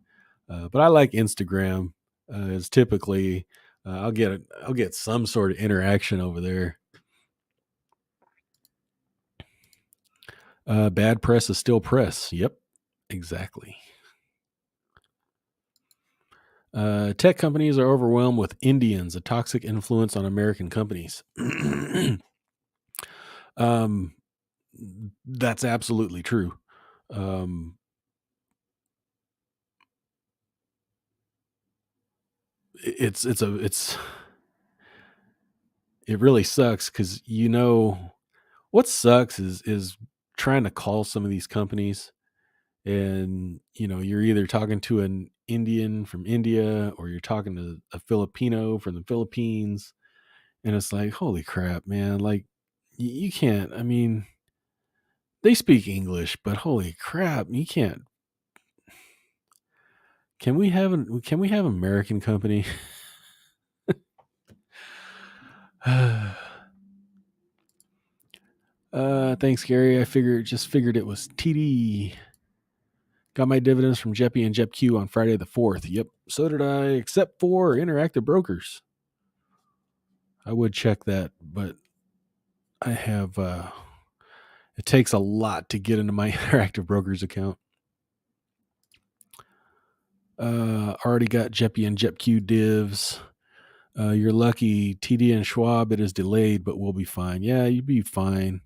But I like Instagram. It's typically I'll get some sort of interaction over there. Bad press is still press. Yep, exactly. Tech companies are overwhelmed with Indians, a toxic influence on American companies. um, that's absolutely true. Um, it's it really sucks because what sucks is trying to call some of these companies, and you're either talking to an Indian from India, or you're talking to a Filipino from the Philippines, and it's like, holy crap, man! Like, you can't. I mean, they speak English, but holy crap, you can't. Can we have American company? Thanks, Gary. I figured it was TD. Got my dividends from Jeppy and JepQ on Friday the 4th. Yep, so did I, except for Interactive Brokers. I would check that, but I have it takes a lot to get into my Interactive Brokers account. Already got Jeppy and JepQ divs. You're lucky, TD and Schwab, it is delayed, but we'll be fine. Yeah, you'd be fine.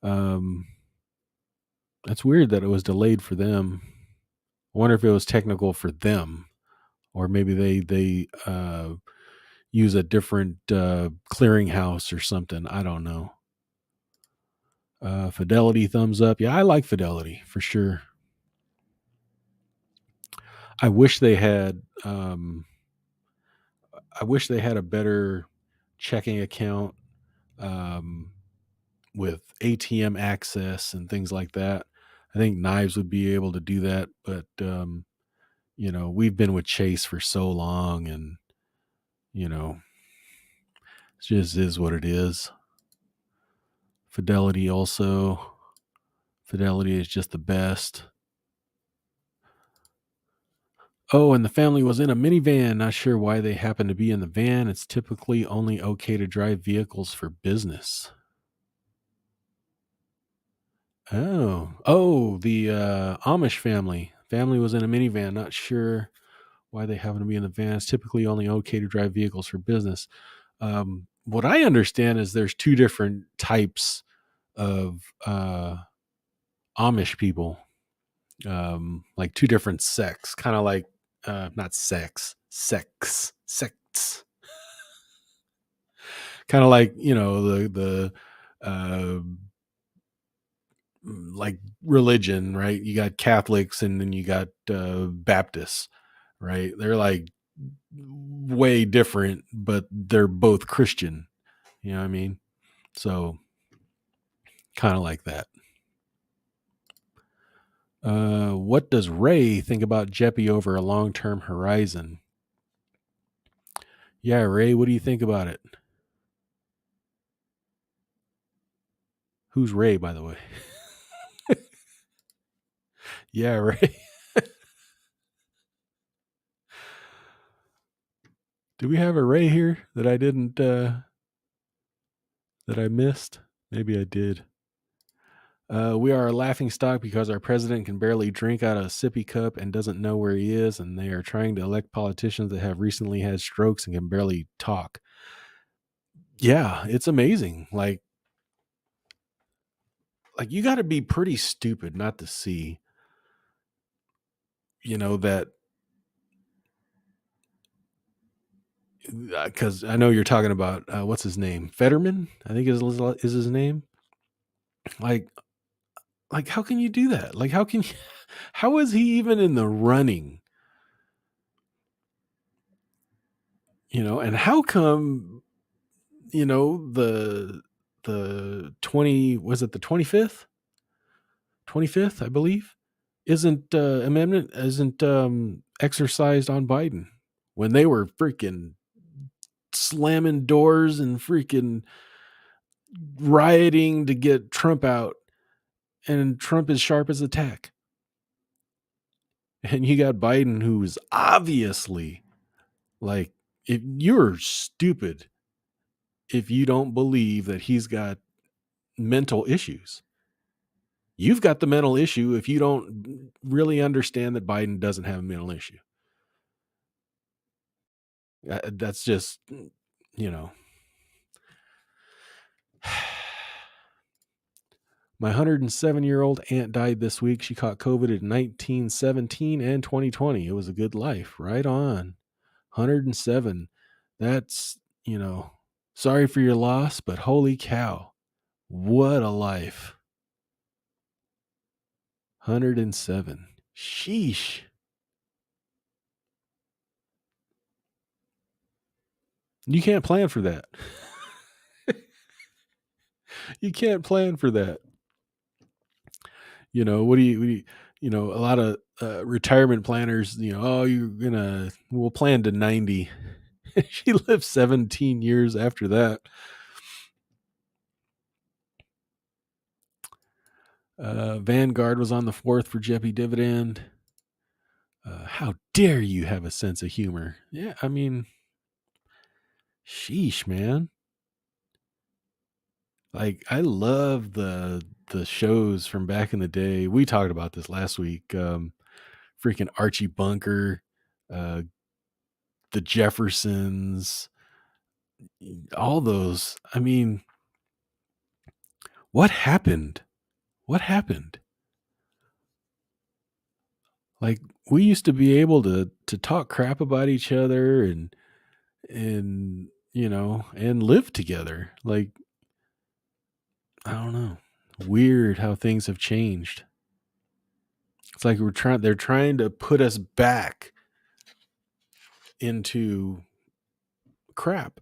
That's weird that it was delayed for them. I wonder if it was technical for them, or maybe they use a different clearinghouse or something. I don't know. Fidelity, thumbs up. Yeah, I like Fidelity for sure. I wish they had. I wish they had a better checking account with ATM access and things like that. I think Knives would be able to do that, but we've been with Chase for so long, and you know, it just is what it is. Fidelity also. Fidelity is just the best. Oh, and the family was in a minivan. Not sure why they happen to be in the van. It's typically only okay to drive vehicles for business. Oh, the Amish family. Family was in a minivan. Not sure why they happen to be in the van. It's typically only okay to drive vehicles for business. What I understand is there's two different types of Amish people, like two different sects, kind of like not sects, kind of like the uh, like religion, right? You got Catholics and then you got Baptists, right? They're like way different, but they're both Christian. You know what I mean? So kind of like that. What does Ray think about Jeppy over a long-term horizon? Yeah, Ray, what do you think about it? Who's Ray, by the way? Yeah, Ray. Do we have a Ray here that I didn't that I missed? Maybe I did. We are a laughing stock because our president can barely drink out of a sippy cup and doesn't know where he is, and they are trying to elect politicians that have recently had strokes and can barely talk. Yeah, it's amazing. Like you got to be pretty stupid not to see, that because I know you're talking about what's his name, Fetterman, I think is his name. Like, how can you do that? Like, how is he even in the running? And how come the 20 was it the 25th, I believe, isn't amendment isn't exercised on Biden when they were freaking slamming doors and freaking rioting to get Trump out, and Trump is sharp as a tack. And you got Biden, who's obviously like, if you're stupid if you don't believe that he's got mental issues. You've got the mental issue if you don't really understand that Biden doesn't have a mental issue. That's just, you know. My 107-year-old aunt died this week. She caught COVID in 1917 and 2020. It was a good life. Right on. 107. That's, sorry for your loss, but holy cow. What a life. 107. Sheesh. You can't plan for that. You can't plan for that. A lot of retirement planners, oh, we'll plan to 90. She lived 17 years after that. Vanguard was on the fourth for Jeppy dividend. How dare you have a sense of humor? Yeah, I mean, sheesh, man. Like, I love the shows from back in the day. We talked about this last week. Freaking Archie Bunker, uh, the Jeffersons, all those. I mean, what happened? What happened? Like, we used to be able to talk crap about each other and live together. Like, I don't know. Weird how things have changed. It's like they're trying to put us back into crap.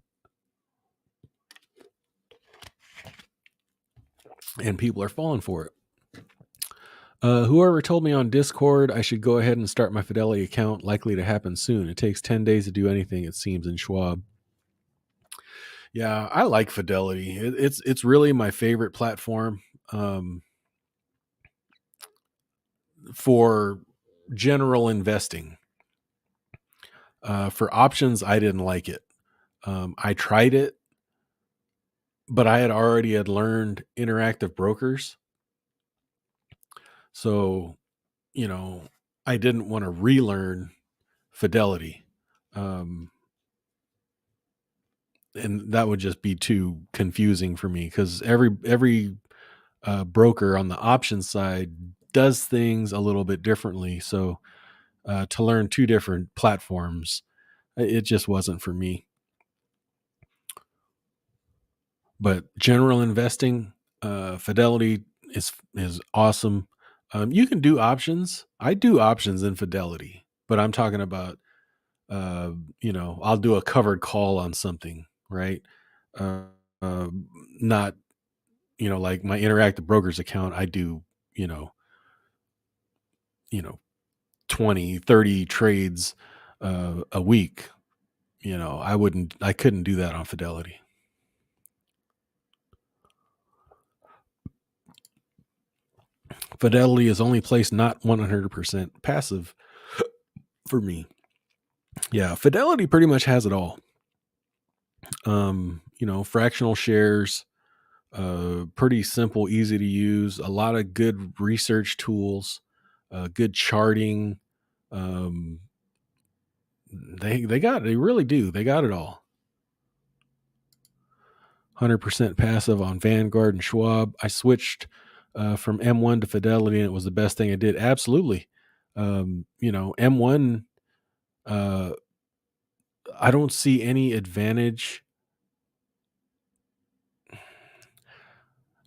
And people are falling for it. Whoever told me on Discord I should go ahead and start my Fidelity account, likely to happen soon. It takes 10 days to do anything, it seems, in Schwab. Yeah, I like Fidelity. It's really my favorite platform for general investing. For options, I didn't like it. I tried it, but I had learned interactive brokers. So, I didn't want to relearn Fidelity. And that would just be too confusing for me because every broker on the options side does things a little bit differently. So to learn two different platforms, it just wasn't for me. But general investing, Fidelity is awesome. You can do options. I do options in Fidelity, but I'm talking about I'll do a covered call on something, right? Uh, uh, Not like my interactive brokers account. I do you know you know 20-30 trades a week. I couldn't do that on Fidelity. Fidelity is only place not 100% passive for me. Yeah, Fidelity pretty much has it all. Fractional shares, pretty simple, easy to use, a lot of good research tools, good charting. Um, they really do. They got it all. 100% passive on Vanguard and Schwab. I switched from M1 to Fidelity, and it was the best thing I did. Absolutely. M1, uh, I don't see any advantage.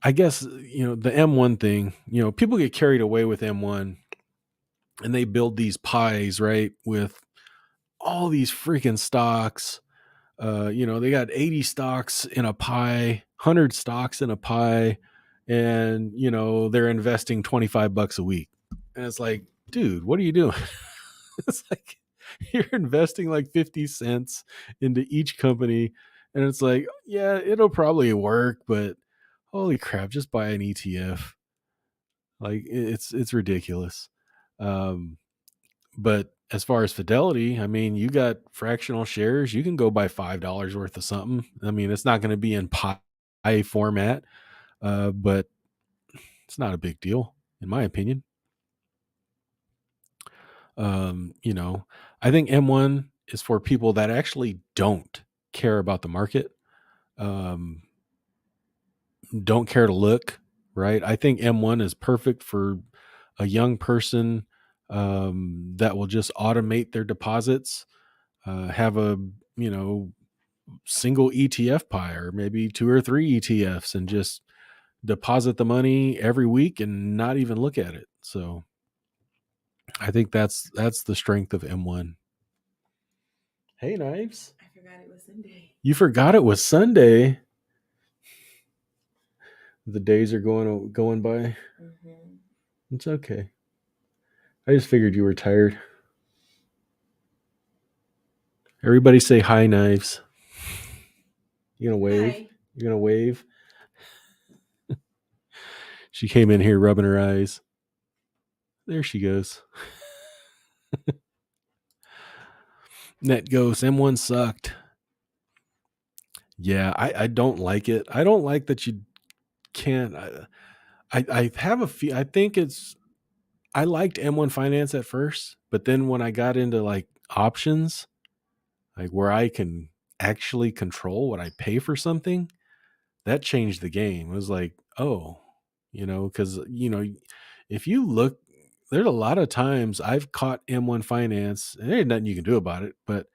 I guess, the M1 thing, people get carried away with M1 and they build these pies, right? With all these freaking stocks. They got 80 stocks in a pie, 100 stocks in a pie, and they're investing $25 a week. And it's like, dude, what are you doing? It's like you're investing like 50 cents into each company, and it's like, yeah, it'll probably work, but holy crap, just buy an ETF. Like, it's ridiculous. Um, but as far as Fidelity, I mean, you got fractional shares. You can go buy $5 worth of something. I mean, it's not going to be in pie format, but it's not a big deal, in my opinion. I think M1 is for people that actually don't care about the market, um, don't care to look, right? I think M1 is perfect for a young person that will just automate their deposits, have a, you know, single ETF pie or maybe two or three ETFs and just deposit the money every week and not even look at it. So I think that's the strength of M1. Hey, Knives. You forgot it was Sunday. The days are going by. It's okay. I just figured you were tired. Everybody say hi, Knives. You gonna wave? Hi. You're gonna wave? She came in here rubbing her eyes. There she goes. Net Ghost M1 sucked. Yeah, I don't like it. I don't like that you can't. I have a feel. I think it's. I liked M1 Finance at first, but then when I got into like options, like where I can actually control what I pay for something, that changed the game. It was like, oh, because if you look, there's a lot of times I've caught M1 Finance, and there ain't nothing you can do about it. But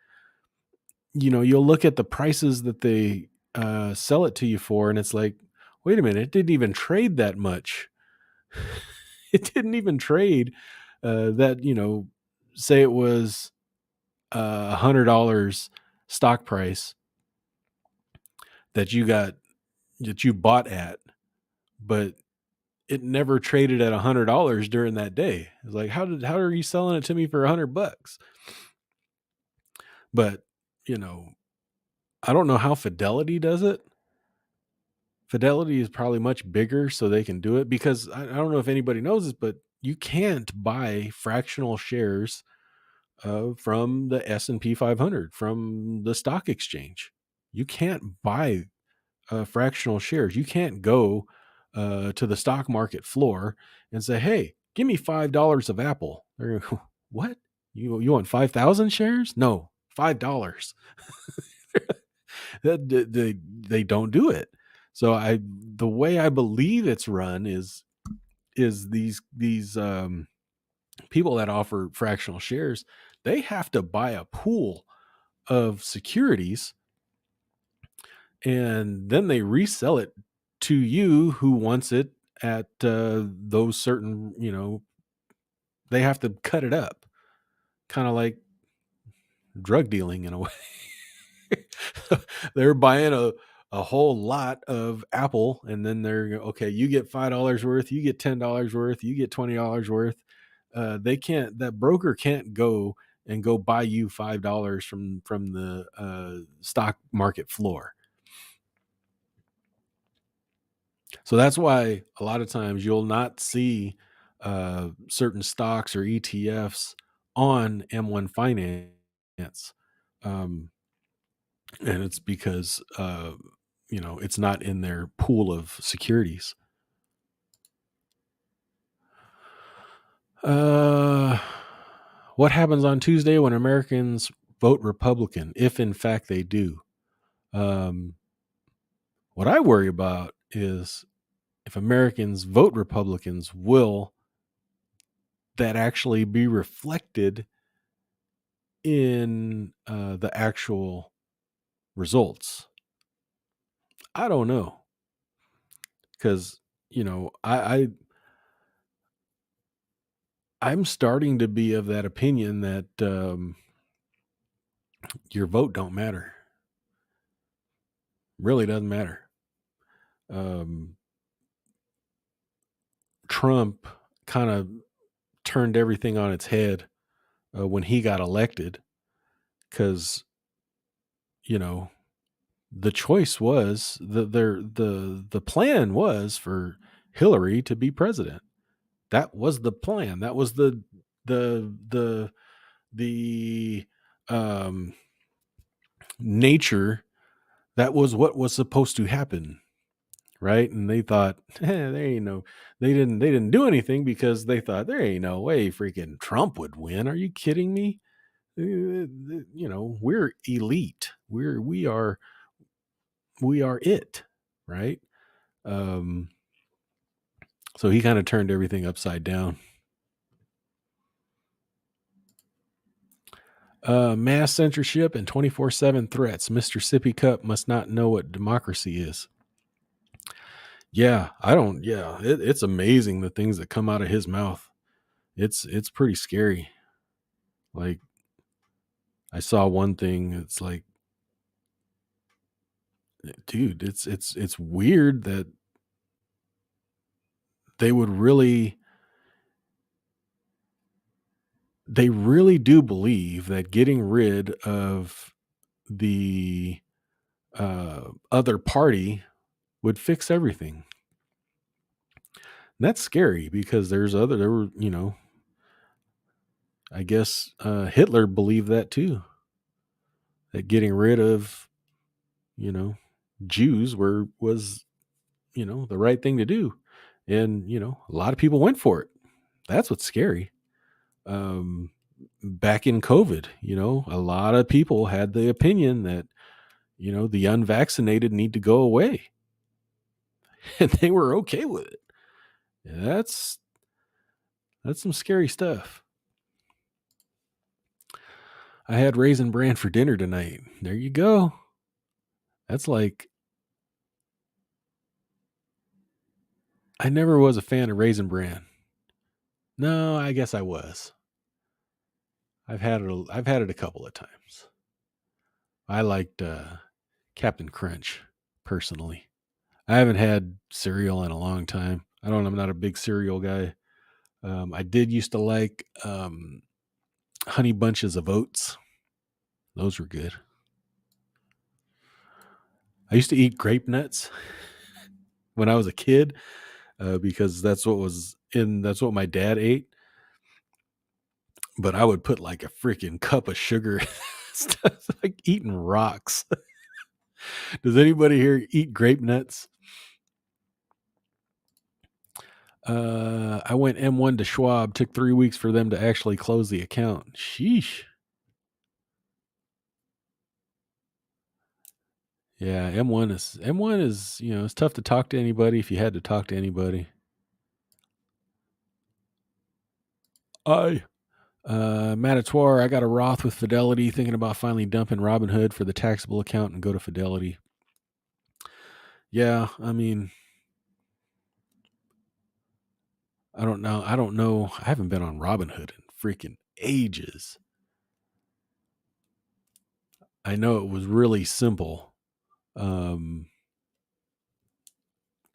you'll look at the prices that they sell it to you for, and it's like, wait a minute, it didn't even trade that much. It didn't even trade that. Say it was $100 stock price that you bought at, but it never traded at $100 during that day. It's like, how are you selling it to me for $100? But I don't know how Fidelity does it. Fidelity is probably much bigger, so they can do it, because I don't know if anybody knows this, but you can't buy fractional shares from the S&P 500, from the stock exchange. You can't buy fractional shares. You can't go to the stock market floor and say, "Hey, give me $5 of Apple." They're going, what? You want 5,000 shares? No, $5. They don't do it. So the way I believe it's run is these people that offer fractional shares, they have to buy a pool of securities, and then they resell it to you who wants it at those certain, they have to cut it up, kind of like drug dealing in a way. They're buying a whole lot of Apple, and then they're okay. You get $5 worth, you get $10 worth, you get $20 worth. That broker can't go buy you $5 from the stock market floor. So that's why a lot of times you'll not see certain stocks or ETFs on M1 Finance. And it's because it's not in their pool of securities. What happens on Tuesday when Americans vote Republican, if in fact they do? What I worry about is, if Americans vote Republicans, will that actually be reflected in the actual results? I don't know, because I'm starting to be of that opinion that your vote don't matter. Really doesn't matter. Trump kind of turned everything on its head when he got elected, because the choice was the plan was for Hillary to be president. That was the plan. That was the nature. That was what was supposed to happen, right? And they thought, they didn't do anything, because they thought, there ain't no way freaking Trump would win. Are you kidding me? We're elite. We are it, right? So he kind of turned everything upside down. Mass censorship and 24/7 threats. Mr. Sippy Cup must not know what democracy is. Yeah, I don't. Yeah, it's amazing the things that come out of his mouth. It's pretty scary. Like, I saw one thing. It's like, dude, it's weird that they would really they really do believe that getting rid of the other party would fix everything. And that's scary because there were, I guess Hitler believed that too, that getting rid of, you know, Jews was, the right thing to do. And, a lot of people went for it. That's what's scary. Um, Back in COVID, a lot of people had the opinion that, the unvaccinated need to go away. And they were okay with it. And that's some scary stuff. I had raisin bran for dinner tonight. There you go. That's like I never was a fan of raisin bran. No, I guess I was. I've had it a couple of times. I liked Captain Crunch personally. I haven't had cereal in a long time. I'm not a big cereal guy. I did used to like honey bunches of oats. Those were good. I used to eat grape nuts when I was a kid because that's what my dad ate. But I would put like a freaking cup of sugar, stuff like eating rocks. Does anybody here eat grape nuts? I went M1 to Schwab. Took 3 weeks for them to actually close the account. Sheesh. Yeah, M1 is it's tough to talk to anybody if you had to talk to anybody. I Matatoire, I got a Roth with Fidelity, thinking about finally dumping Robinhood for the taxable account and go to Fidelity. Yeah, I mean, I don't know. I don't know. I haven't been on Robinhood in freaking ages. I know it was really simple. Um,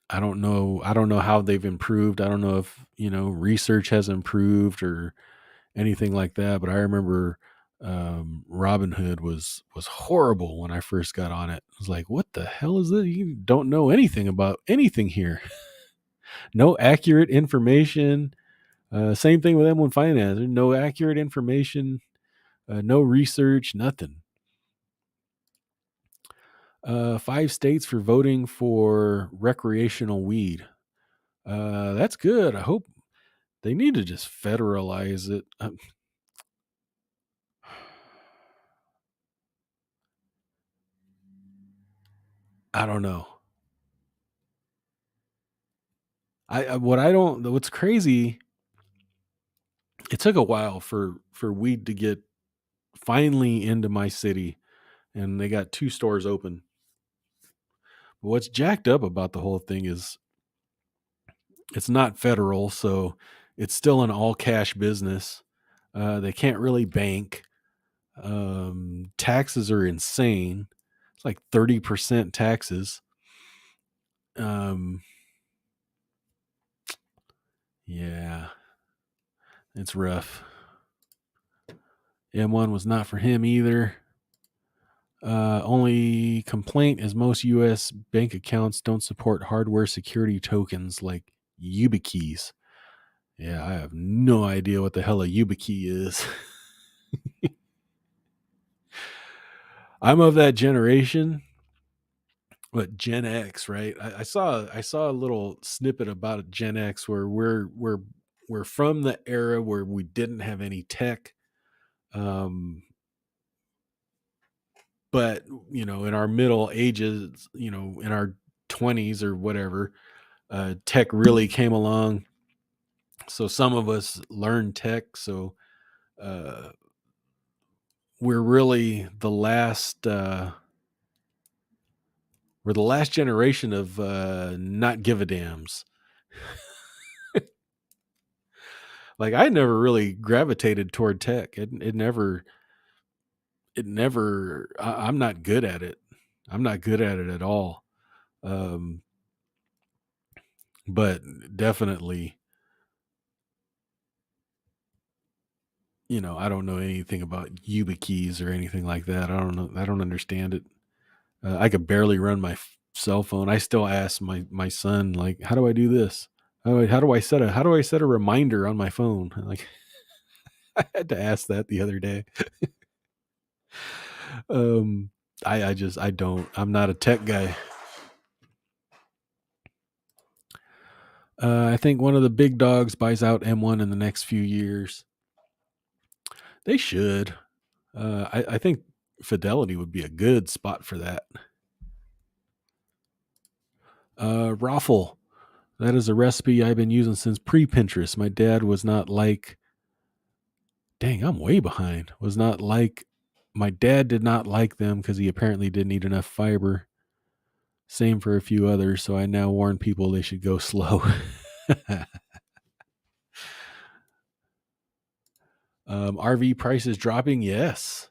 I don't know. I don't know how they've improved. I don't know if, research has improved or anything like that. But I remember Robinhood was horrible when I first got on it. I was like, what the hell is this? You don't know anything about anything here. No accurate information. Same thing with M1 Finance. No accurate information. No research. Nothing. 5 states for voting for recreational weed. That's good. I hope they need to just federalize it. I don't know. What's crazy, it took a while for weed to get finally into my city, and they got 2 stores open. But what's jacked up about the whole thing is it's not federal, so it's still an all cash business. They can't really bank. Taxes are insane. It's like 30% taxes. Um, yeah, it's rough. M1 was not for him either. Only complaint is most U.S. bank accounts don't support hardware security tokens like YubiKeys. Yeah, I have no idea what the hell a YubiKey is. I'm of that generation, but Gen X, right? I saw a little snippet about Gen X where we're from the era where we didn't have any tech. Um, but in our middle ages, in our 20s or whatever, tech really came along. So some of us learned tech. So uh, we're really we're the last generation of not give a dams. Like I never really gravitated toward tech. It never. I'm not good at it. I'm not good at it at all. Um, but definitely, I don't know anything about YubiKeys or anything like that. I don't know. I don't understand it. I could barely run my cell phone. I still ask my son, like, how do I do this? How do I set a reminder on my phone? Like, I had to ask that the other day. Um, I don't. I'm not a tech guy. I think one of the big dogs buys out M1 in the next few years. They should. I think Fidelity would be a good spot for that. Raffle. That is a recipe I've been using since pre-Pinterest. My dad was not like, dang, I'm way behind. Was not like, my dad did not like them because he apparently didn't eat enough fiber. Same for a few others. So I now warn people they should go slow. RV prices dropping. Yes.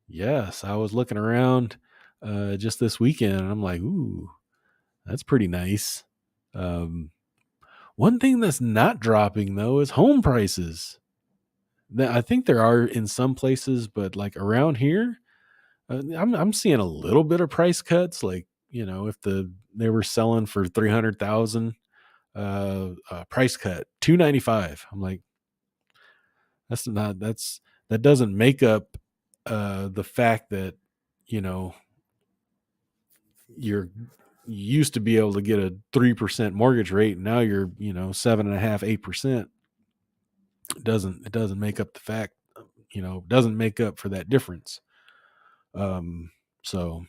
Yes. I was looking around just this weekend and I'm like, ooh, that's pretty nice. Um, One thing that's not dropping though is home prices. I think there are in some places, but like around here, I'm seeing a little bit of price cuts. Like, if they were selling for 300,000, price cut 295. I'm like, that's not that doesn't make up the fact that you know you're you used to be able to get a 3% mortgage rate, and now you're 7.5, 8%. It doesn't make up the fact, doesn't make up for that difference. So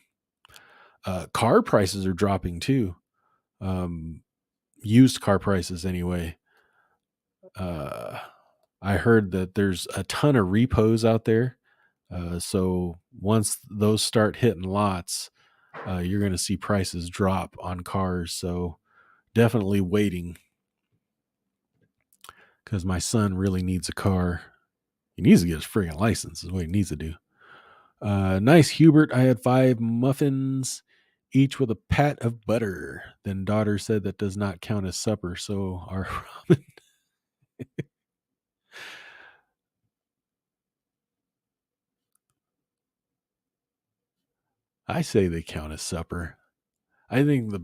car prices are dropping too. Um, Used car prices anyway. Uh, I heard that there's a ton of repos out there. So once those start hitting lots, you're going to see prices drop on cars. So definitely waiting, because my son really needs a car. He needs to get his friggin' license, is what he needs to do. Nice, Hubert. I had 5 muffins, each with a pat of butter. Then daughter said that does not count as supper. So our ramen. I say they count as supper. I think the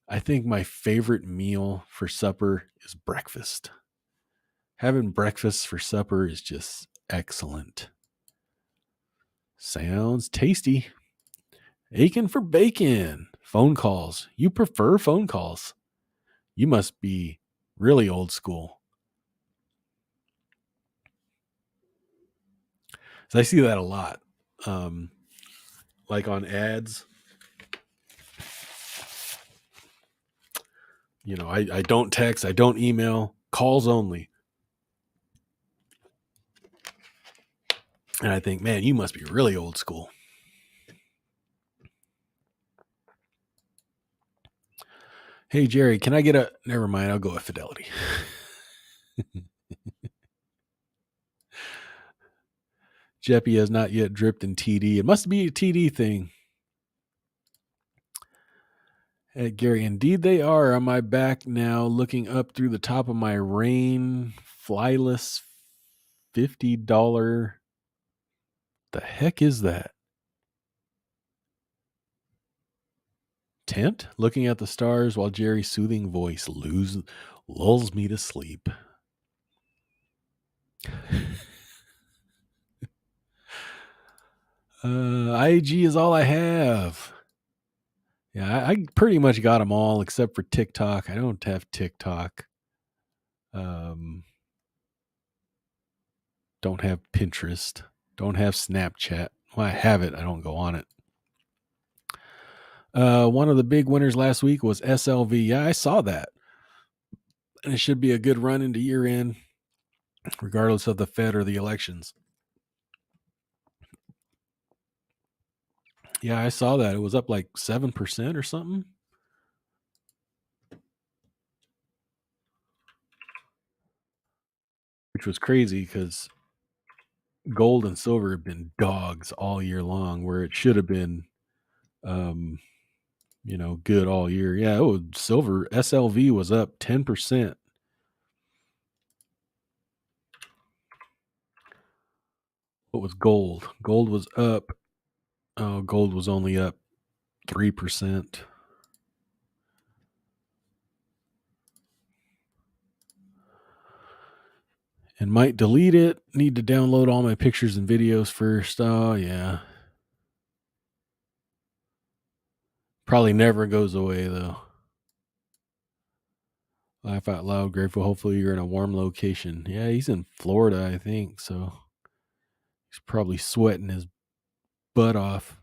I think my favorite meal for supper is breakfast. Having breakfast for supper is just excellent. Sounds tasty. Aching for bacon. Phone calls. You prefer phone calls? You must be really old school. So I see that a lot. Um, like on ads, I don't text, I don't email, calls only. And I think, man, you must be really old school. Hey, Jerry, can I get a, never mind, I'll go with Fidelity. Jeppy has not yet dripped in TD. It must be a TD thing. Hey, Gary, indeed they are. On my back now, looking up through the top of my rain, flyless $50. The heck is that? Tent? Looking at the stars while Jerry's soothing voice lulls me to sleep. IG is all I have. Yeah, I pretty much got them all except for TikTok. I don't have TikTok. Um, don't have Pinterest. Don't have Snapchat. Well, I have it. I don't go on it. One of the big winners last week was SLV. Yeah, I saw that. And it should be a good run into year end, regardless of the Fed or the elections. Yeah, I saw that. It was up like 7% or something. Which was crazy because gold and silver have been dogs all year long, where it should have been, um, good all year. Yeah, oh, silver SLV was up 10%. What was gold? Gold was up. Oh, gold was only up 3%. And might delete it. Need to download all my pictures and videos first. Oh, yeah. Probably never goes away, though. Laugh out loud, grateful. Hopefully, you're in a warm location. Yeah, he's in Florida, I think. So he's probably sweating his butt off.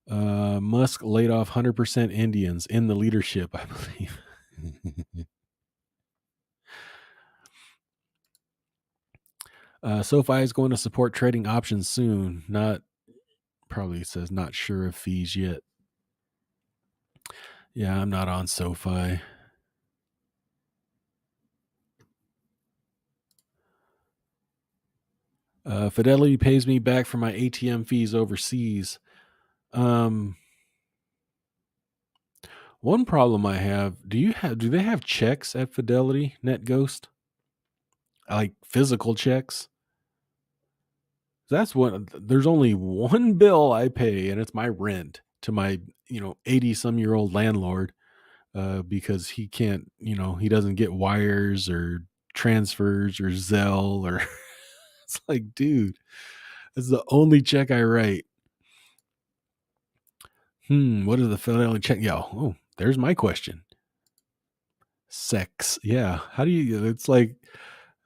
Musk laid off 100% Indians in the leadership, I believe. SoFi is going to support trading options soon. Not probably says not sure of fees yet. Yeah, I'm not on SoFi. Fidelity pays me back for my ATM fees overseas. One problem I have, do they have checks at Fidelity Net Ghost? Like physical checks? That's what there's only one bill I pay, and it's my rent to my, 80 some year old landlord, because he can't, he doesn't get wires or transfers or Zelle or it's like, dude, that's the only check I write. What is the Fidelity check? Yeah. Oh, there's my question. Sex. Yeah. How do you, it's like,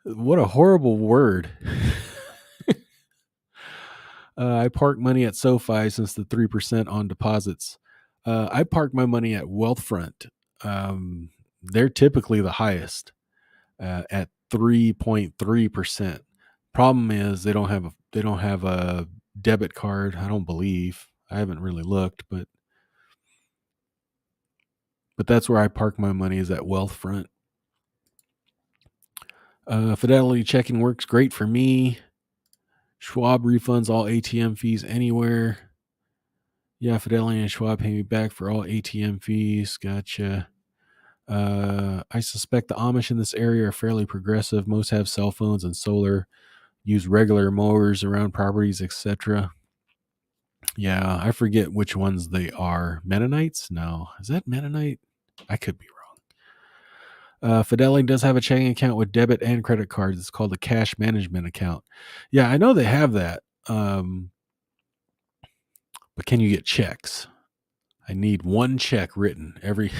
what a horrible word. I park money at SoFi since the 3% on deposits. I park my money at Wealthfront. They're typically the highest, at 3.3%. Problem is they don't have a debit card. I don't believe. I haven't really looked, but that's where I park my money is at Wealthfront. Fidelity checking works great for me. Schwab refunds all ATM fees anywhere. Yeah, Fidelity and Schwab pay me back for all ATM fees. Gotcha. I suspect the Amish in this area are fairly progressive. Most have cell phones and solar, use regular mowers around properties, etc. Yeah, I forget which ones they are. Mennonites? No. Is that Mennonite? I could be wrong. Fidelity does have a checking account with debit and credit cards. It's called a cash management account. Yeah, I know they have that. But can you get checks? I need one check written every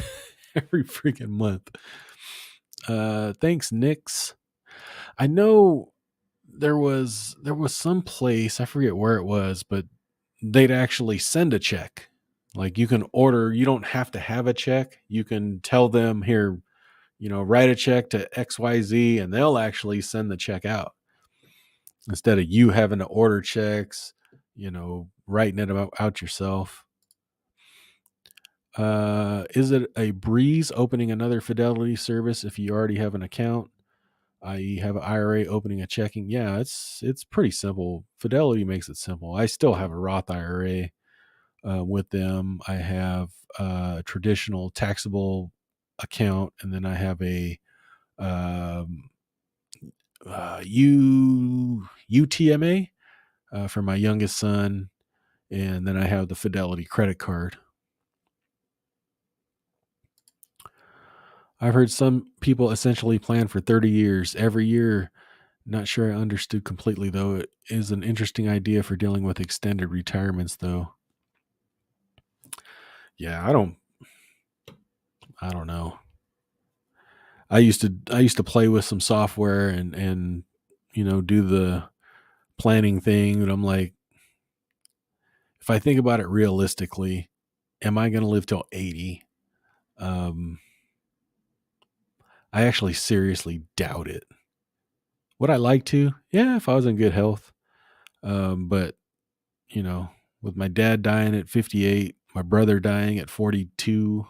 every freaking month. Thanks, Nix. I know there was some place, I forget where it was, but they'd actually send a check. Like you can order, you don't have to have a check. You can tell them here, write a check to XYZ and they'll actually send the check out instead of you having to order checks, writing it out yourself. Is it a breeze opening another Fidelity service if you already have an account? I have an IRA opening a checking. Yeah, it's pretty simple. Fidelity makes it simple. I still have a Roth IRA with them. I have a traditional taxable account, and then I have a um, UTMA for my youngest son, and then I have the Fidelity credit card. I've heard some people essentially plan for 30 years every year. Not sure I understood completely, though. It is an interesting idea for dealing with extended retirements, though. Yeah, I don't know. I used to play with some software and do the planning thing, and I'm like, if I think about it realistically, am I going to live till 80? Um, I actually seriously doubt it. Would I like to? Yeah, if I was in good health. But you know, with my dad dying at 58, my brother dying at 42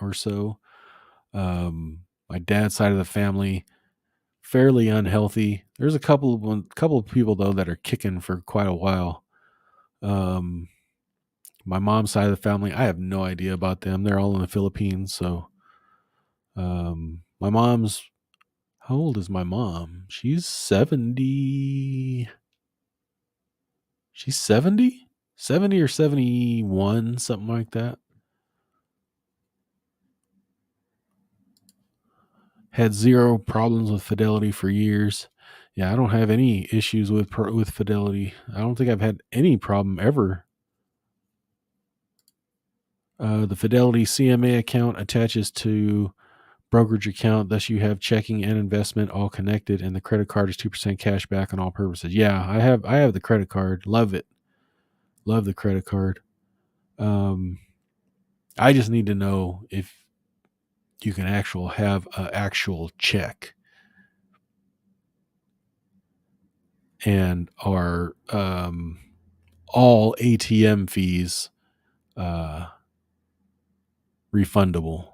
or so, my dad's side of the family fairly unhealthy. There's a couple of people though that are kicking for quite a while. Um, My mom's side of the family, I have no idea about them. They're all in the Philippines. So, my mom's, how old is my mom? She's 70. She's 70? 70 or 71, something like that. Had zero problems with Fidelity for years. Yeah, I don't have any issues with Fidelity. I don't think I've had any problem ever. The Fidelity CMA account attaches to brokerage account, thus you have checking and investment all connected, and the credit card is 2% cash back on all purposes. Yeah, I have the credit card. Love it. Love the credit card. Um, I just need to know if you can have an actual check and are all ATM fees uh, refundable.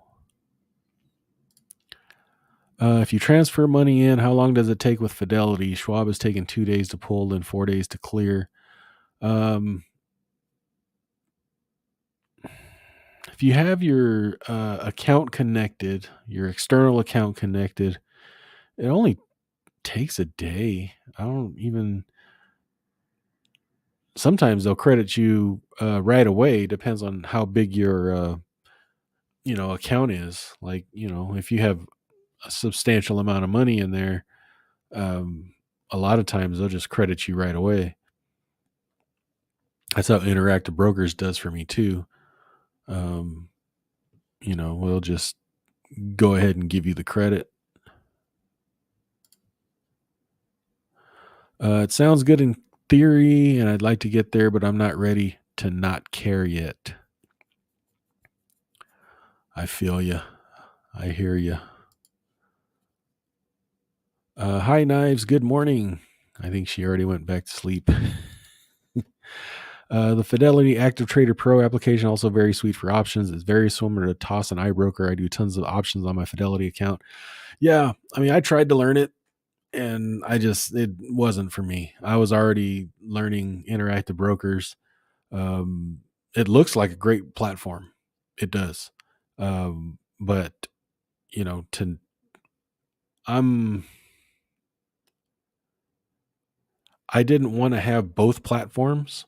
If you transfer money in, how long does it take with Fidelity? Schwab has taken 2 days to pull and 4 days to clear. Um, if you have your account connected, your external account connected, it only takes a day. I don't even. Sometimes they'll credit you right away. Depends on how big your account is. Like, if you have a substantial amount of money in there, um, a lot of times they'll just credit you right away. That's how Interactive Brokers does for me too. Um, we'll just go ahead and give you the credit. It sounds good in theory, and I'd like to get there, but I'm not ready to not care yet. I feel you. I hear you. Hi, Knives. Good morning. I think she already went back to sleep. The Fidelity Active Trader Pro application also very sweet for options. It's very similar to Toss and iBroker. I do tons of options on my Fidelity account. Yeah, I mean, I tried to learn it, and it wasn't for me. I was already learning Interactive Brokers. It looks like a great platform. It does. But you know, to I'm I didn't want to have both platforms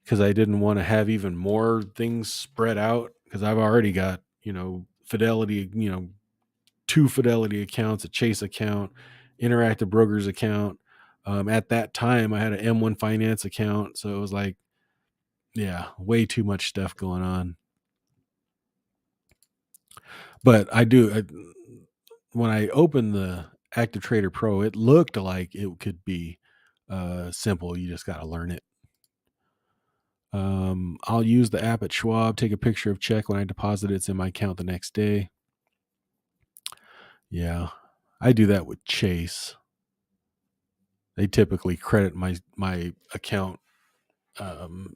because I didn't want to have even more things spread out because I've already got, Fidelity, two Fidelity accounts, a Chase account, Interactive Brokers account. At that time, I had an M1 Finance account, so it was like, yeah, way too much stuff going on. But when I opened the Active Trader Pro, it looked like it could be simple. You just got to learn it. I'll use the app at Schwab, take a picture of check when I deposit it. It's in my account the next day. Yeah, I do that with Chase. They typically credit my account um,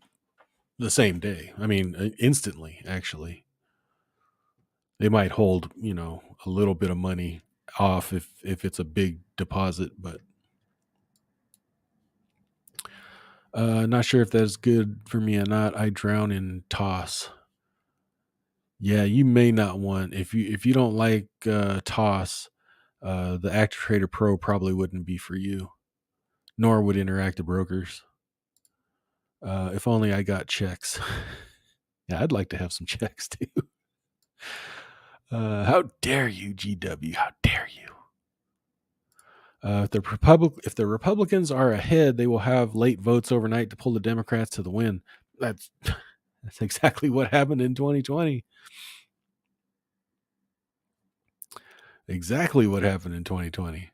the same day. I mean, instantly. Actually, they might hold a little bit of money off if it's a big deposit, but not sure if that's good for me or not. I drown in toss. Yeah, you may not want if you don't like toss. The Active Trader Pro probably wouldn't be for you, nor would Interactive Brokers. If only I got checks. Yeah, I'd like to have some checks too. How dare you, GW? How dare you? If the Republicans are ahead, they will have late votes overnight to pull the Democrats to the win. That's that's exactly what happened in 2020. Exactly what happened in 2020.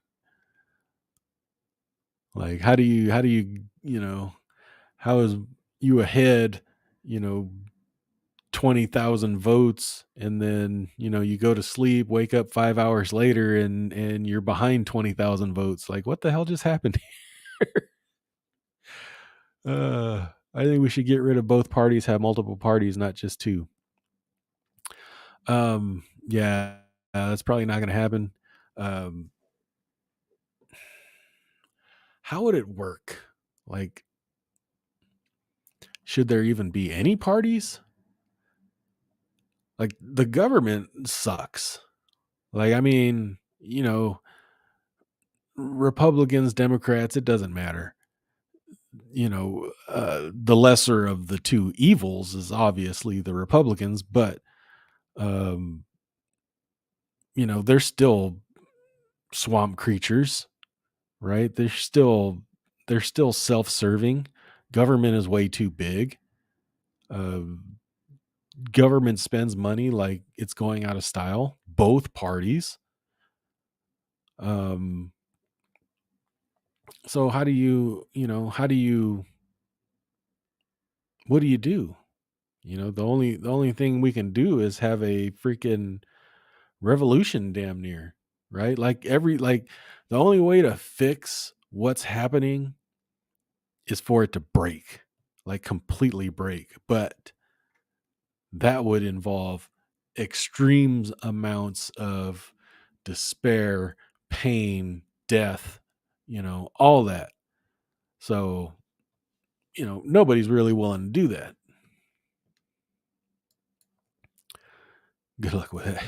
Like, how is you ahead, you know, 20,000 votes, and then, you go to sleep, wake up 5 hours later, and you're behind 20,000 votes. Like, what the hell just happened? I think we should get rid of both parties, have multiple parties, not just two. Yeah, that's probably not going to happen. Um, how would it work? Like, Should there even be any parties? Like, the government sucks. Like, I mean, Republicans, Democrats, it doesn't matter. The lesser of the two evils is obviously the Republicans, but um, they're still swamp creatures, right? They're still self-serving. Government is way too big. Uh, Government spends money like it's going out of style. Both parties. Um, so how do you, how do you, what do you do? The only thing we can do is have a freaking revolution, damn near, right? Like the only way to fix what's happening is for it to break, like completely break. But that would involve extreme amounts of despair, pain, death, all that. So, nobody's really willing to do that. Good luck with it.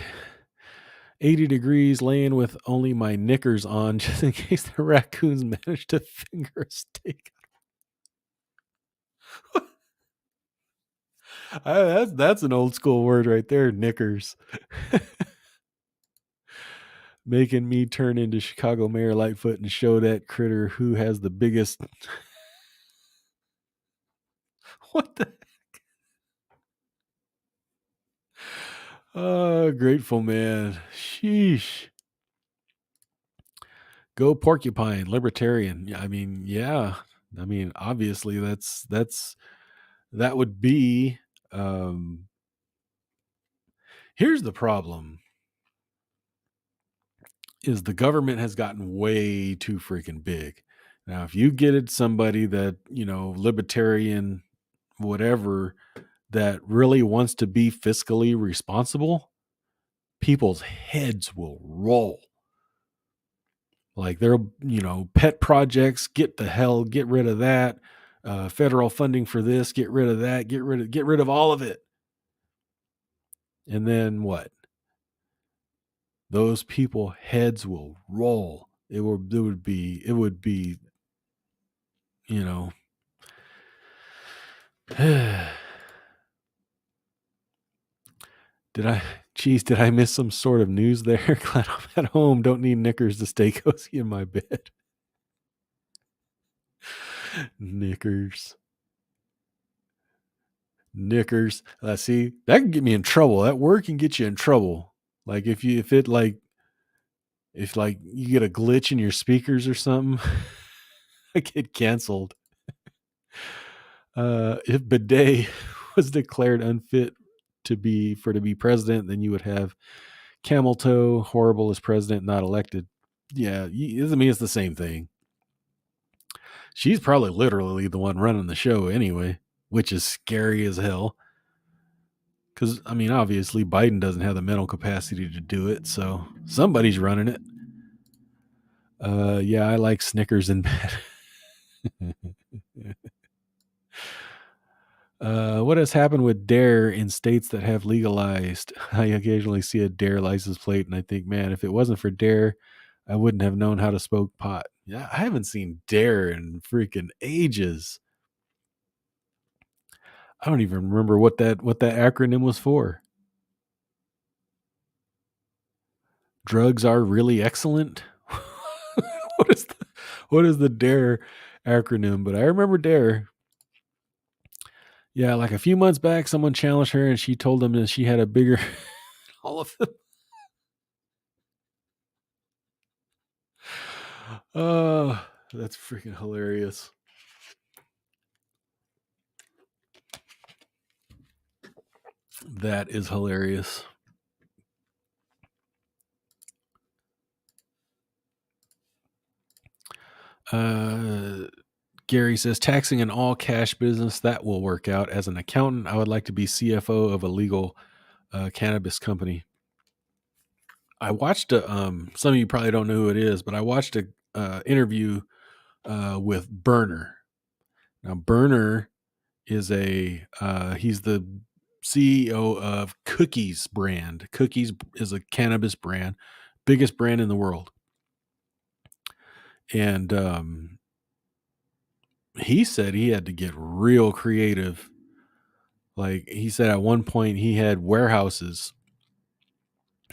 80 degrees, laying with only my knickers on just in case the raccoons manage to finger a steak. That's an old school word right there, knickers. Making me turn into Chicago Mayor Lightfoot and show that critter who has the biggest. What the? Grateful man. Sheesh. Go porcupine, libertarian. Yeah, I mean, yeah. I mean, obviously that would be. Um, Here's the problem: is the government has gotten way too freaking big. Now, if you get it somebody that libertarian, whatever, that really wants to be fiscally responsible, people's heads will roll. Like, they're, pet projects, get rid of that. Federal funding for this, get rid of that, get rid of all of it. And then what? Those people heads will roll. It would be, you know, did I miss some sort of news there? Glad I'm at home. Don't need knickers to stay cozy in my bed. Knickers. Knickers. See, that can get me in trouble. That word can get you in trouble. Like, if you get a glitch in your speakers or something, I get canceled. If Bidet was declared unfit to be president, then you would have camel toe, horrible as president, not elected. Yeah, I mean, it's the same thing. She's probably literally the one running the show anyway, which is scary as hell. Because, I mean, obviously Biden doesn't have the mental capacity to do it, so somebody's running it. Yeah, I like Snickers in bed. What has happened with Dare in states that have legalized? I occasionally see a Dare license plate and I think, man, if it wasn't for Dare, I wouldn't have known how to smoke pot. Yeah, I haven't seen Dare in freaking ages. I don't even remember what that acronym was for. Drugs are really excellent. What is the Dare acronym? But I remember Dare. Yeah, like a few months back, someone challenged her and she told them that she had a bigger all of them. Oh, that's freaking hilarious. That is hilarious. Gary says, taxing an all cash business, that will work out. As an accountant, I would like to be CFO of a legal cannabis company. I watched some of you probably don't know who it is, but I watched a interview with Berner. Now, Berner he's the CEO of Cookies brand. Cookies is a cannabis brand, biggest brand in the world. And he said he had to get real creative. Like he said at one point he had warehouses.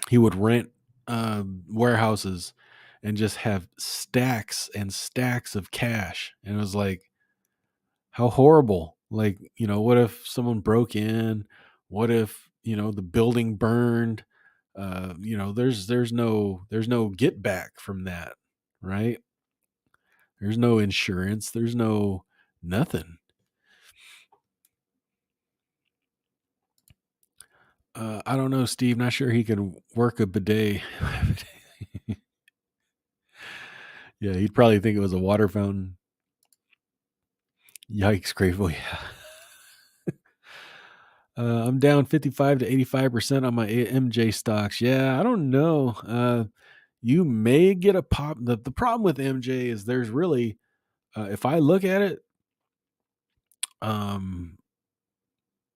He would rent warehouses and just have stacks and stacks of cash. And it was like, how horrible. Like, what if someone broke in? What if, the building burned? There's no get back from that, right? There's no insurance. There's no nothing. I don't know, Steve. Not sure he could work a bidet. Yeah, he'd probably think it was a water fountain. Yikes, Grateful. Yeah. I'm down 55 to 85% on my MJ stocks. Yeah, I don't know. You may get a pop. The problem with MJ is there's really, if I look at it, um,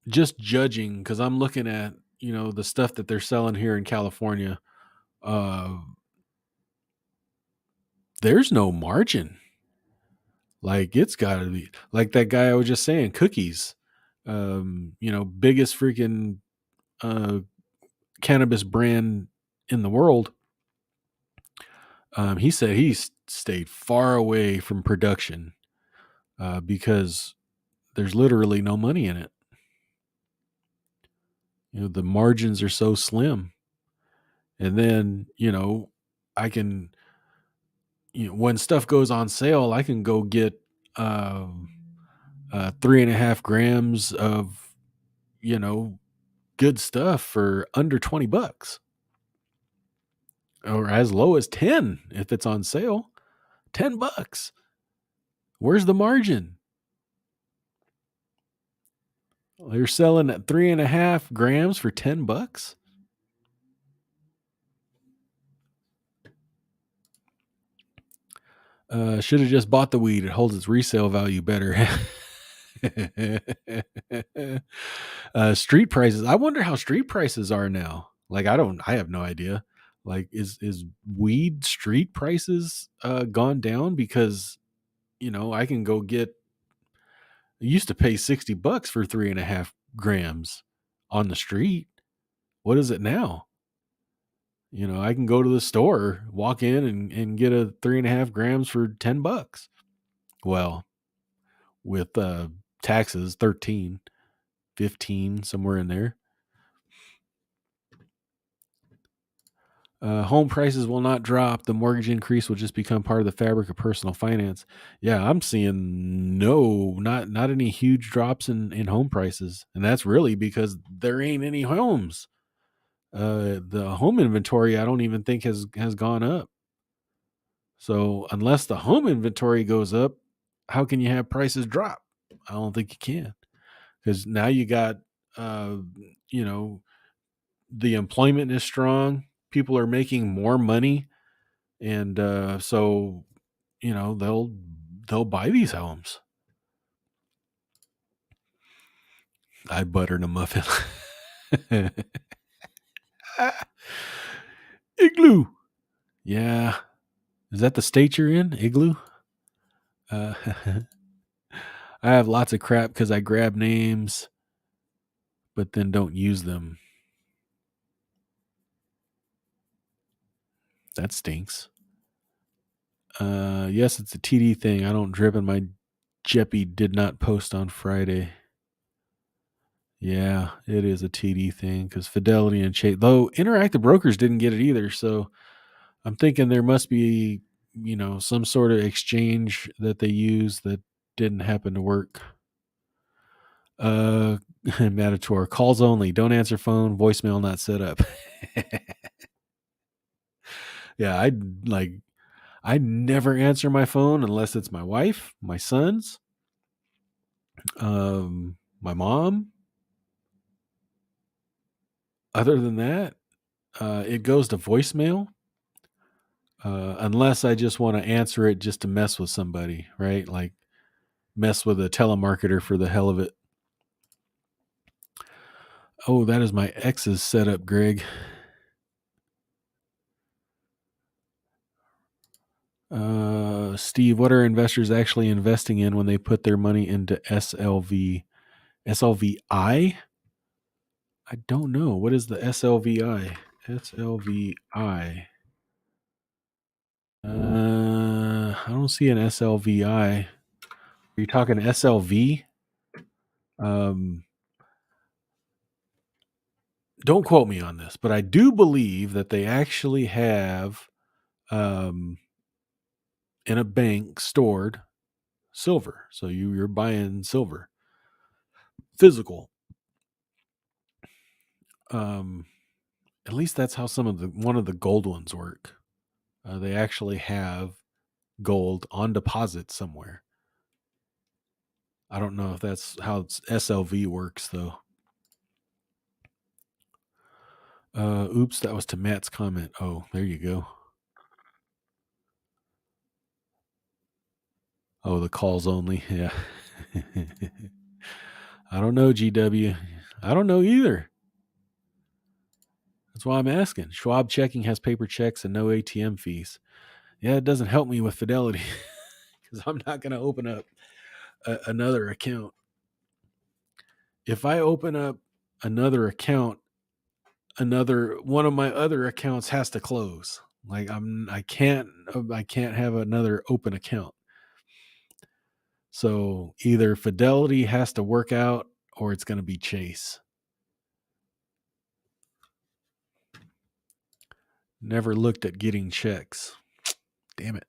just judging, because I'm looking at, the stuff that they're selling here in California, uh, there's no margin. Like it's got to be like that guy I was just saying, Cookies. Biggest freaking uh, cannabis brand in the world. He said stayed far away from production because there's literally no money in it. The margins are so slim. And then, I can, when stuff goes on sale, I can go get 3.5 grams of, you know, good stuff for under $20 or as low as 10 if it's on sale. $10. Where's the margin? They're selling at 3.5 grams for $10. Should have just bought the weed. It holds its resale value better. Street prices. I wonder how street prices are now. Like I have no idea. Like is weed street prices gone down? Because I can go get, I used to pay $60 for 3.5 grams on the street. What is it now? I can go to the store, walk in and get a 3.5 grams for $10. Well, with taxes, 13, 15, somewhere in there. Home prices will not drop. The mortgage increase will just become part of the fabric of personal finance. Yeah, I'm seeing not any huge drops in home prices. And that's really because there ain't any homes. The home inventory, I don't even think has gone up. So unless the home inventory goes up, how can you have prices drop? I don't think you can, because now you got, uh, you know, the employment is strong. People are making more money, and so they'll buy these homes. I buttered a muffin. Igloo. Yeah, is that the state you're in? Igloo. Uh, I have lots of crap because I grab names, but then don't use them. That stinks. Yes, it's a TD thing. I don't drip, and my Jeppy did not post on Friday. Yeah, it is a TD thing because Fidelity and Chase, though Interactive Brokers didn't get it either. So I'm thinking there must be, some sort of exchange that they use that didn't happen to work. Matator, calls only. Don't answer phone. Voicemail not set up. Yeah, I never answer my phone unless it's my wife, my sons, my mom. Other than that, it goes to voicemail. Unless I just want to answer it just to mess with somebody, right? Like mess with a telemarketer for the hell of it. Oh, that is my ex's setup, Greg. Steve, what are investors actually investing in when they put their money into SLV? SLVI? I don't know. What is the SLVI? SLVI. I don't see an SLVI. Are you talking SLV? Um, don't quote me on this, but I do believe that they actually have um, in a bank stored silver. So you're buying silver, physical. Um, at least that's how one of the gold ones work. They actually have gold on deposit somewhere. I don't know if that's how SLV works though. Oops, that was to Matt's comment. Oh, there you go. Oh, the calls only. Yeah. I don't know, GW. I don't know either. That's why I'm asking. Schwab checking has paper checks and no ATM fees. Yeah, it doesn't help me with Fidelity because I'm not going to open up another account. If I open up another account, another one of my other accounts has to close. Like I can't have another open account. So either Fidelity has to work out or it's going to be Chase. Never looked at getting checks. Damn it.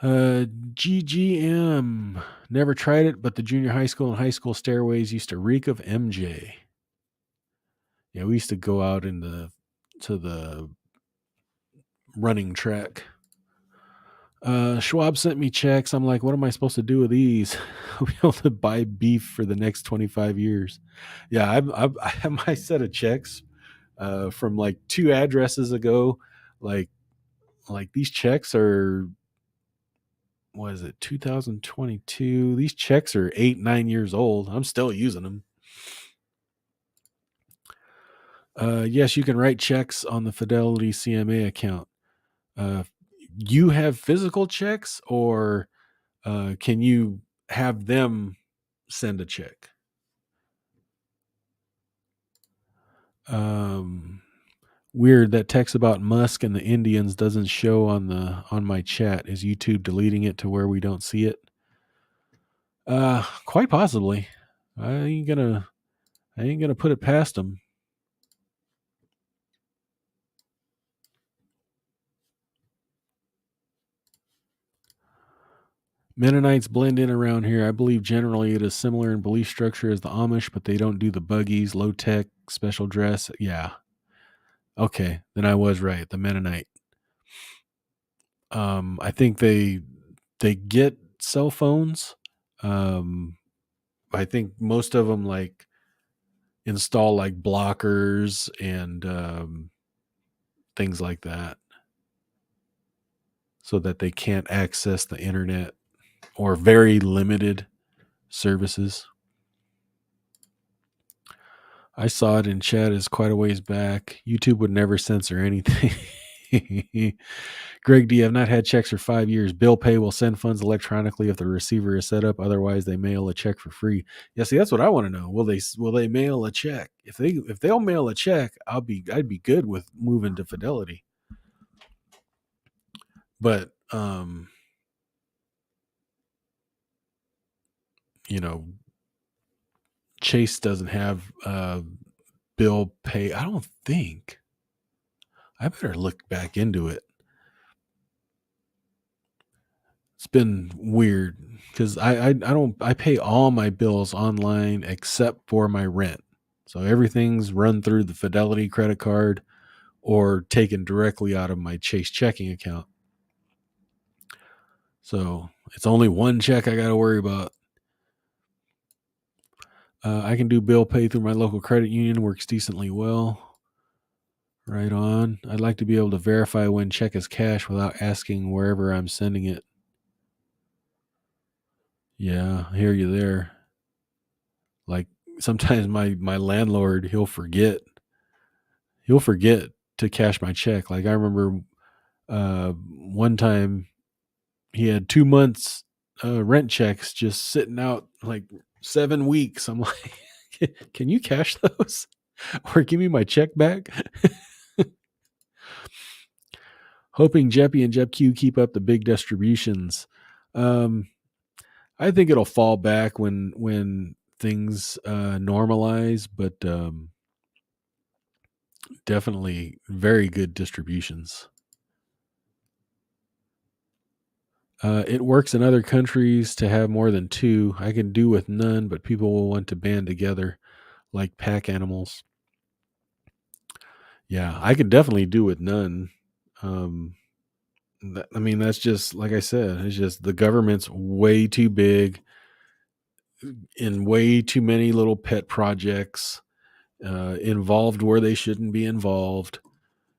GGM. Never tried it, but the junior high school and high school stairways used to reek of MJ. Yeah, we used to go out to the running track. Schwab sent me checks. I'm like, what am I supposed to do with these? I'll be able to buy beef for the next 25 years. Yeah, I have my set of checks from like 2 addresses ago. Like these checks are, what is it, 2022? These checks are 8-9 years old. I'm still using them. Yes, you can write checks on the Fidelity CMA account. Uh, you have physical checks, or can you have them send a check? Um, Weird that text about Musk and the Indians doesn't show on my chat. Is YouTube deleting it to where we don't see it? Quite possibly. I ain't gonna put it past them. Mennonites blend in around here. I believe generally it is similar in belief structure as the Amish, but they don't do the buggies, low tech, special dress. Yeah. Okay, then I was right. The Mennonite. I think they get cell phones. Um, I think most of them like install like blockers and things like that so that they can't access the internet or very limited services. I saw it in chat as quite a ways back. YouTube would never censor anything. Greg D, I've not had checks for 5 years. Bill Pay will send funds electronically if the receiver is set up. Otherwise, they mail a check for free. Yeah, see, that's what I want to know. Will they mail a check? If they'll mail a check, I'd be good with moving to Fidelity. But you know, Chase doesn't have Bill Pay. I don't think. I better look back into it. It's been weird because I pay all my bills online except for my rent. So everything's run through the Fidelity credit card or taken directly out of my Chase checking account. So it's only one check I got to worry about. I can do bill pay through my local credit union. Works decently well. Right on. I'd like to be able to verify when check is cash without asking wherever I'm sending it. Yeah, I hear you there. Like sometimes my landlord, he'll forget to cash my check. Like I remember one time he had 2 months rent checks just sitting out like 7 weeks. I'm like, can you cash those or give me my check back? Hoping Jeppy and JepQ keep up the big distributions. Um, I think it'll fall back when things normalize, but definitely very good distributions. It works in other countries to have more than two. I can do with none, but people will want to band together like pack animals. Yeah, I could definitely do with none. Um, I mean, that's just like I said. It's just the government's way too big in way too many little pet projects, involved where they shouldn't be involved.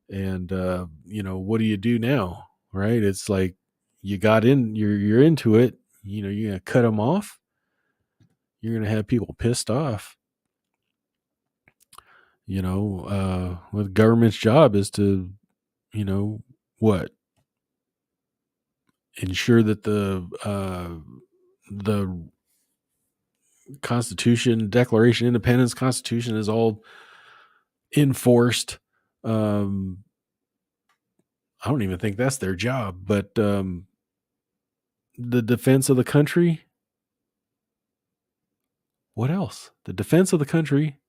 And what do you do now? Right? It's like you got in, you're into it. You're gonna cut them off. You're gonna have people pissed off. What the government's job is to, you know, what ensure that the Constitution, Declaration of Independence, Constitution is all enforced. Um, I don't even think that's their job, but the defense of the country. What else? The defense of the country.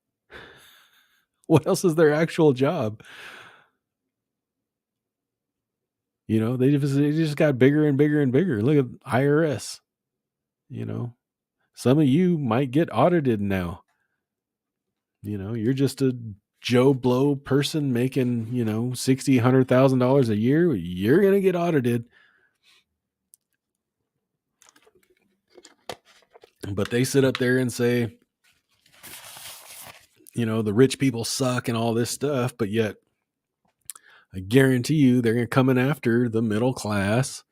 What else is their actual job? They just got bigger and bigger and bigger. Look at IRS. You know, some of you might get audited now. You're just a Joe Blow person making, $60,000-$100,000 a year. You're gonna get audited. But they sit up there and say, the rich people suck and all this stuff, but yet I guarantee you they're coming after the middle class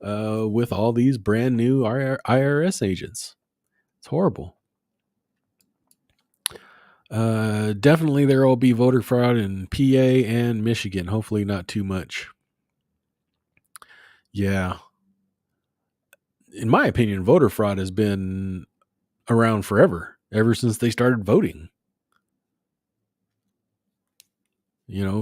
with all these brand new IRS agents. It's horrible. Definitely there will be voter fraud in PA and Michigan. Hopefully not too much. Yeah. In my opinion, voter fraud has been around forever, ever since they started voting.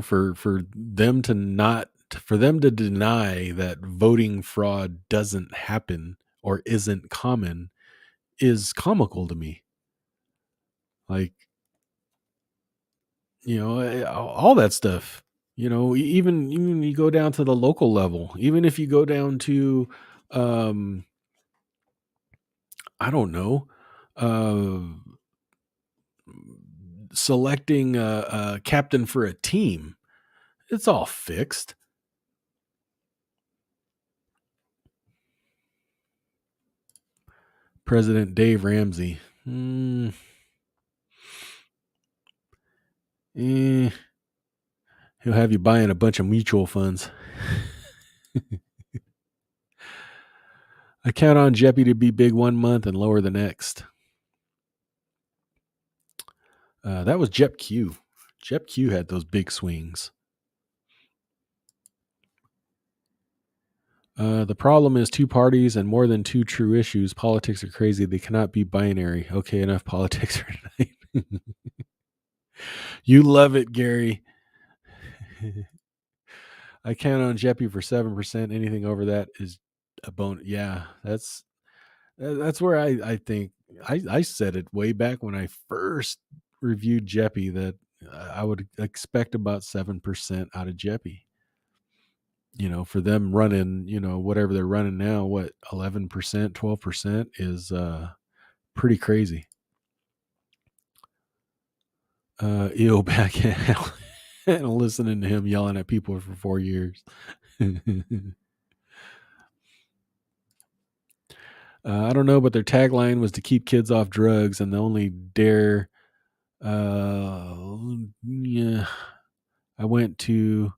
For them to deny that voting fraud doesn't happen or isn't common is comical to me. Like, all that stuff. Even you go down to the local level, even if you go down to, um, I don't know, uh, selecting a captain for a team, it's all fixed. President Dave Ramsey. Eh, he'll have you buying a bunch of mutual funds. I count on Jeppy to be big one month and lower the next. That was Jep Q. Jep Q had those big swings. The problem is two parties and more than two true issues. Politics are crazy. They cannot be binary. Okay, enough politics for tonight. You love it, Gary. I count on Jeppy for 7%. Anything over that is a bonus. Yeah, that's where I think I said it way back when I first reviewed Jeppy that I would expect about 7% out of Jeppy. For them running, whatever they're running now, what 11%, 12% is pretty crazy. Ew, back and listening to him yelling at people for 4 years. I don't know, but their tagline was to keep kids off drugs, and the only dare. Yeah, I went to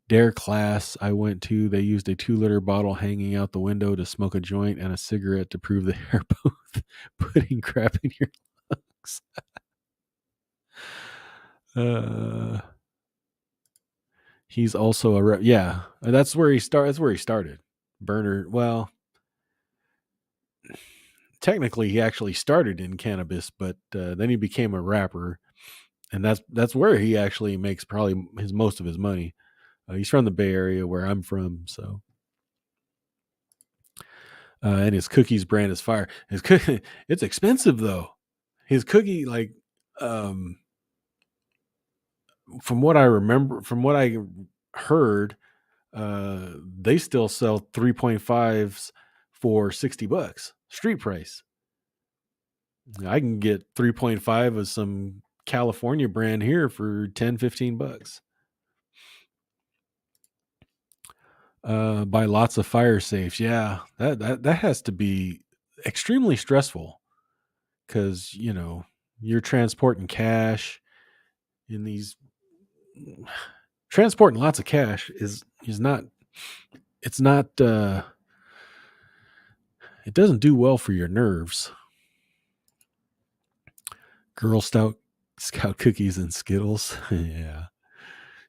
dare class. They used a 2-liter bottle hanging out the window to smoke a joint and a cigarette to prove they are both putting crap in your lungs. Uh, he's also yeah. That's where he start. That's where he started. Burner. Well, technically, he actually started in cannabis, but then he became a rapper, and that's where he actually makes probably his most of his money. He's from the Bay Area, where I'm from, so. And his cookies brand is fire. His cookie, it's expensive though. His cookie, like, um, from what I remember, from what I heard, they still sell 3.5s for $60, street price. I can get 3.5 of some California brand here for 10, $15. Buy lots of fire safes. Yeah, that has to be extremely stressful because you're transporting cash in these transporting lots of cash is not it's not it doesn't do well for your nerves. Girl Scout cookies and Skittles. Yeah.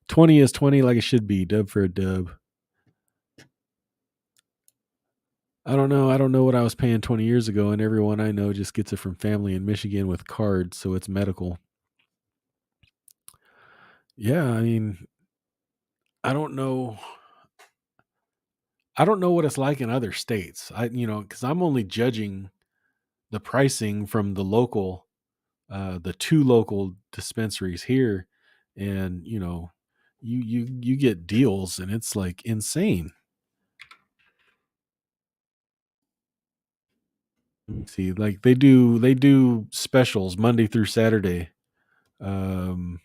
20 is 20 like it should be. Dub for a dub. I don't know. I don't know what I was paying 20 years ago, and everyone I know just gets it from family in Michigan with cards, so it's medical. Yeah, I mean, I don't know. I don't know what it's like in other states. Because I'm only judging the pricing from the two local dispensaries here, and you get deals, and it's like insane. See, like they do specials Monday through Saturday. Um,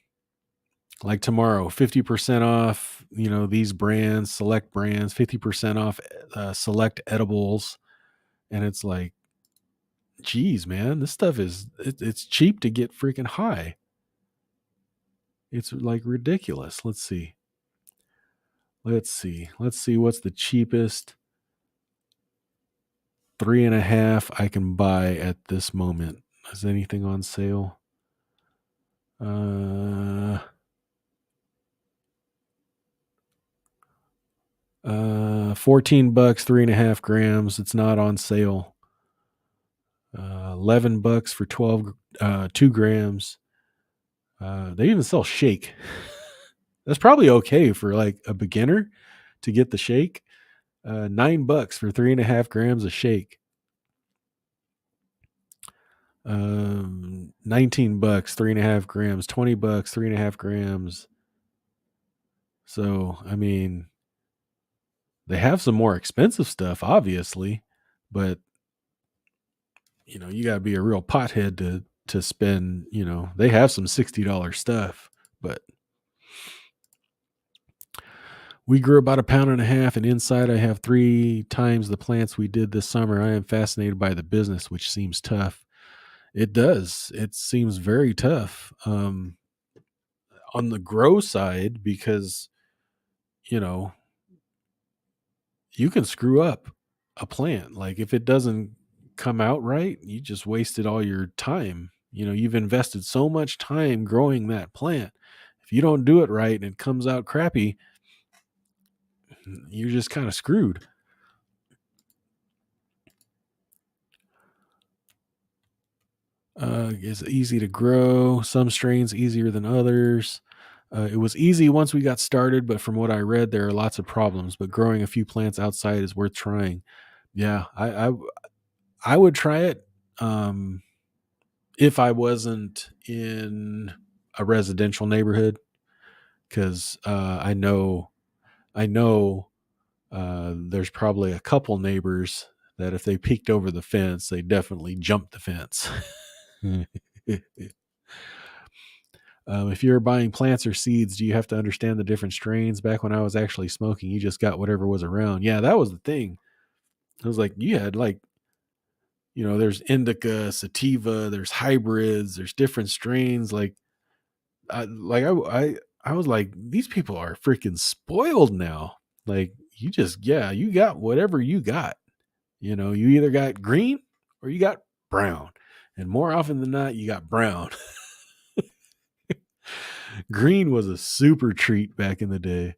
like tomorrow, 50% off. These brands, select brands, 50% off select edibles, and it's like, geez, man, this stuff it's cheap to get freaking high. It's like ridiculous. Let's see. Let's see what's the cheapest 3.5 I can buy at this moment. Is anything on sale? 14 bucks, 3.5 grams. It's not on sale. 11 bucks for 2 grams. They even sell shake. That's probably okay for like a beginner to get the shake. 9 bucks for 3.5 grams of shake. 19 bucks, 3.5 grams, 20 bucks, 3.5 grams. So, I mean, they have some more expensive stuff, obviously, but you got to be a real pothead to spend. They have some $60 stuff, but we grew about 1.5 pounds, and inside I have 3 times the plants we did this summer. I am fascinated by the business, which seems tough. It does. It seems very tough. On the grow side, because you know you can screw up a plant. Like if it doesn't come out right, you just wasted all your time. You've invested so much time growing that plant. If you don't do it right and it comes out crappy, you're just kind of screwed. It's easy to grow. Some strains easier than others. It was easy once we got started, but from what I read, there are lots of problems. But growing a few plants outside is worth trying. Yeah, I would try it. If I wasn't in a residential neighborhood, because I know there's probably a couple neighbors that if they peeked over the fence, they definitely jumped the fence. If you're buying plants or seeds, do you have to understand the different strains? Back when I was actually smoking, you just got whatever was around. Yeah, that was the thing. It was like you had like, there's indica, sativa, there's hybrids, there's different strains. Like I was like, these people are freaking spoiled now. Like you got whatever you got. You either got green or you got brown. And more often than not, you got brown. Green was a super treat back in the day.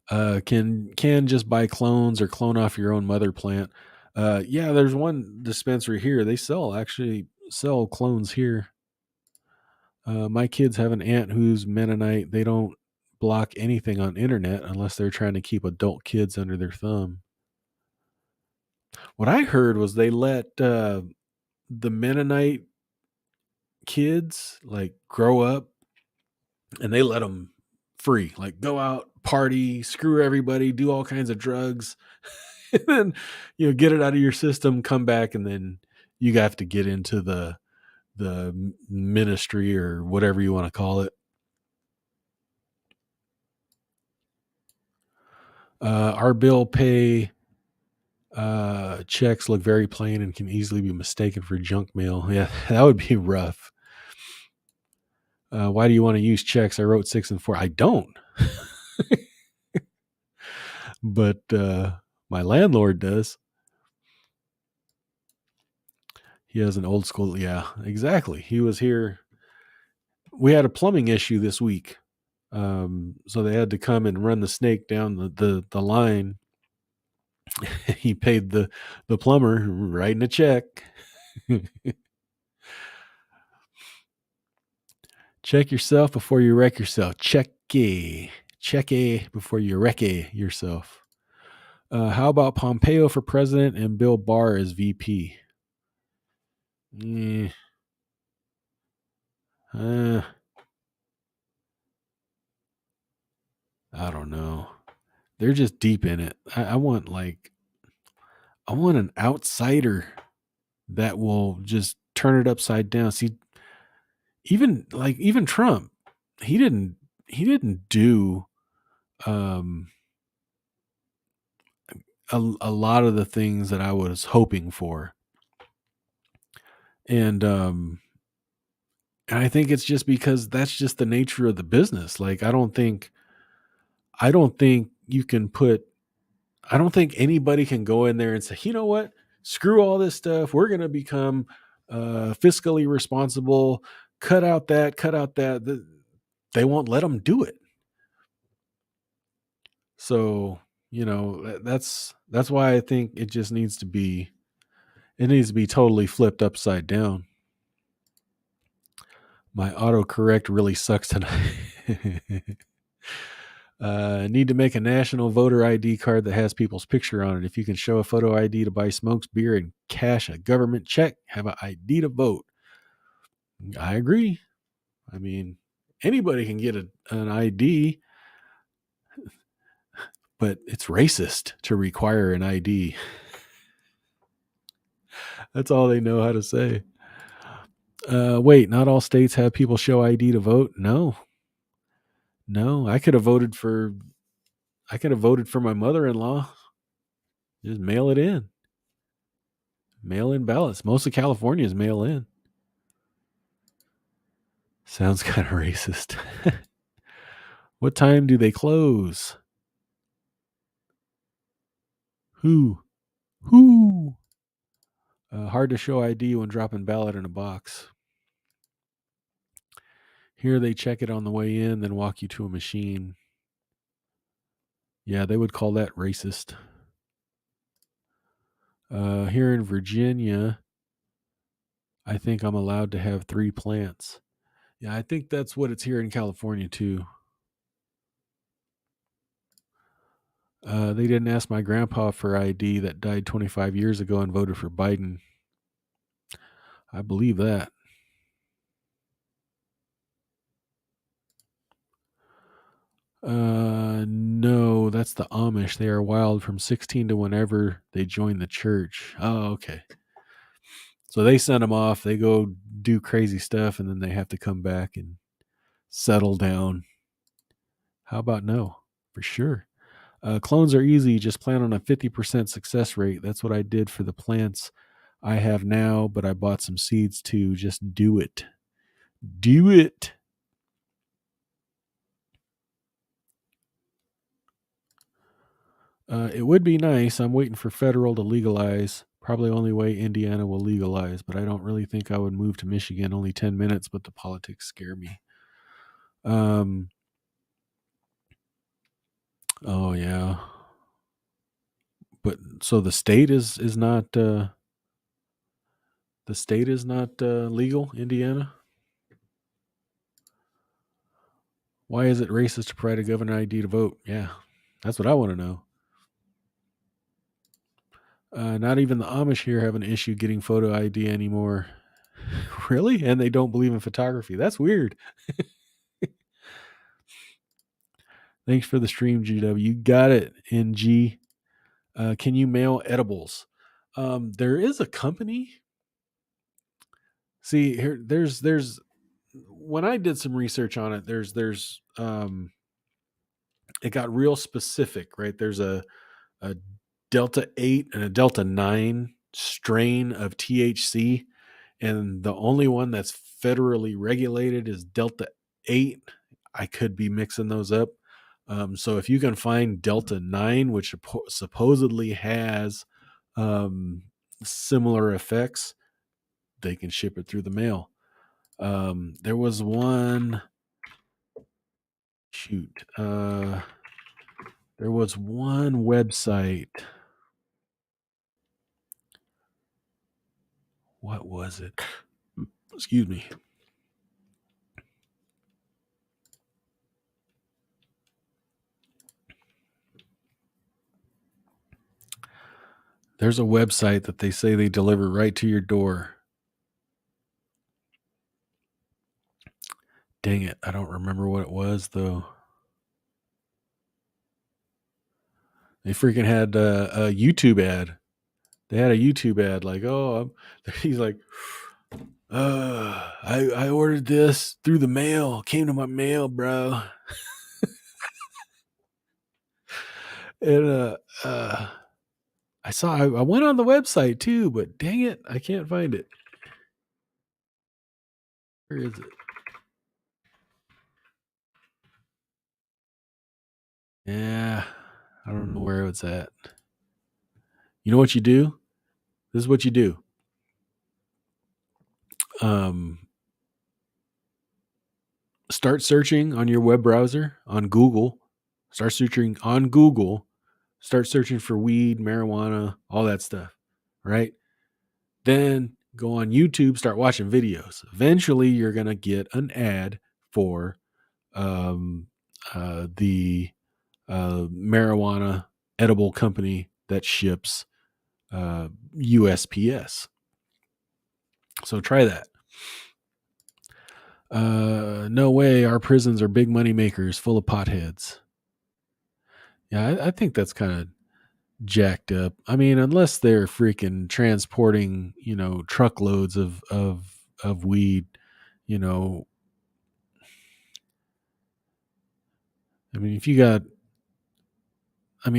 Can just buy clones or clone off your own mother plant. Yeah, there's one dispensary here. They actually sell clones here. My kids have an aunt who's Mennonite. They don't block anything on internet unless they're trying to keep adult kids under their thumb. What I heard was they let the Mennonite kids like grow up and they let them free, like go out, party, screw everybody, do all kinds of drugs, and then get it out of your system, come back, and then you have to get into the ministry or whatever you want to call it. Our bill pay checks look very plain and can easily be mistaken for junk mail. Yeah, that would be rough. Why do you want to use checks? I wrote 6 and 4. I don't, but my landlord does. He has an old school. Yeah, exactly. He was here. We had a plumbing issue this week. So they had to come and run the snake down the line. He paid the plumber writing a check. Check yourself before you wreck yourself. Check before you wreck yourself. How about Pompeo for president and Bill Barr as VP? Eh, I don't know. They're just deep in it. I want an outsider that will just turn it upside down. See, even Trump, he didn't do um a lot of the things that I was hoping for. And I think it's just because that's just the nature of the business. Like I don't think you can put I don't think anybody can go in there and say, "You know what? Screw all this stuff. We're going to become fiscally responsible. Cut out that, cut out that." They won't let them do it. So, that's why I think it needs to be totally flipped upside down. My autocorrect really sucks tonight. Need to make a national voter ID card that has people's picture on it. If you can show a photo ID to buy smokes, beer, and cash a government check, have an ID to vote. I agree. I mean, anybody can get an ID, but it's racist to require an ID. That's all they know how to say. Wait, not all states have people show ID to vote? No. I could have voted for my mother-in-law. Just mail it in. Mail in ballots. Most of California is mail in. Sounds kind of racist. What time do they close? Who? Hard to show ID when dropping ballot in a box. Here they check it on the way in, then walk you to a machine. Yeah, they would call that racist. Here in Virginia, I think I'm allowed to have 3 plants. Yeah, I think that's what it's here in California too. They didn't ask my grandpa for ID that died 25 years ago and voted for Biden. I believe that. No, that's the Amish. They are wild from 16 to whenever they join the church. Oh, okay. So they send them off. They go do crazy stuff, and then they have to come back and settle down. How about no? For sure. Clones are easy. Just plan on a 50% success rate. That's what I did for the plants I have now, but I bought some seeds too. Just do it. Do it. It would be nice. I'm waiting for federal to legalize Probably only way Indiana will legalize, but I don't really think I would move to Michigan. Only 10 minutes, but the politics scare me. Um, oh yeah. But so the state is not legal, Indiana? Why is it racist to provide a government ID to vote? Yeah. That's what I want to know. Not even the Amish here have an issue getting photo ID anymore. Really? And they don't believe in photography. That's weird. Thanks for the stream, GW. You got it, NG. Can you mail edibles? There is a company. See, here there's when I did some research on it, there's it got real specific, right? There's a Delta 8 and a Delta 9 strain of THC, and the only one that's federally regulated is Delta 8. I could be mixing those up. So if you can find Delta 9, which supposedly has um, similar effects, they can ship it through the mail. There was one, shoot, there was one website. What was it? Excuse me. There's a website that they say they deliver right to your door. Dang it. I don't remember what it was, though. They freaking had a YouTube ad. They had a YouTube ad like, oh, he's like, I ordered this through the mail. Came to my mail, bro. And I went on the website too, but dang it, I can't find it. Where is it? Yeah, I don't know where it's at. You know what you do? This is what you do. Start searching on your web browser on Google. Start searching on Google. Start searching for weed, marijuana, all that stuff. Right? Then go on YouTube, start watching videos. Eventually, you're going to get an ad for um, the marijuana edible company that ships USPS. So try that. No way. Our prisons are big money makers full of potheads. Yeah, I think that's kind of jacked up. I mean, unless they're freaking transporting, truckloads of weed, you know. I mean,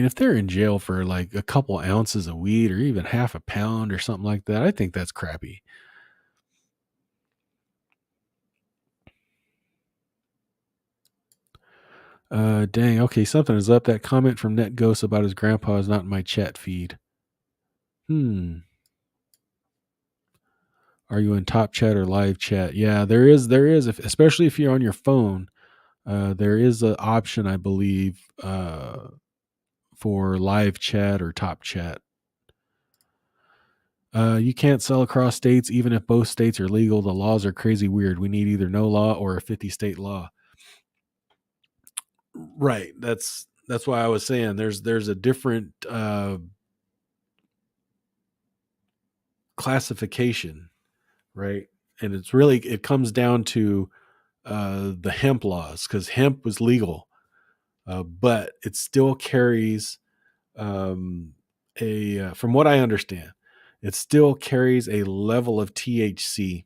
if they're in jail for like a couple ounces of weed or even half a pound or something like that, I think that's crappy. Dang. Okay, something is up. That comment from Net Ghost about his grandpa is not in my chat feed. Are you in top chat or live chat? Yeah, there is. Especially if you're on your phone, there is an option, I believe, for live chat or top chat. You can't sell across states, even if both states are legal. The laws are crazy weird. We need either no law or a 50-state law. Right. That's why I was saying there's a different classification, right? And it comes down to the hemp laws, because hemp was legal, but it still carries from what I understand, it still carries a level of THC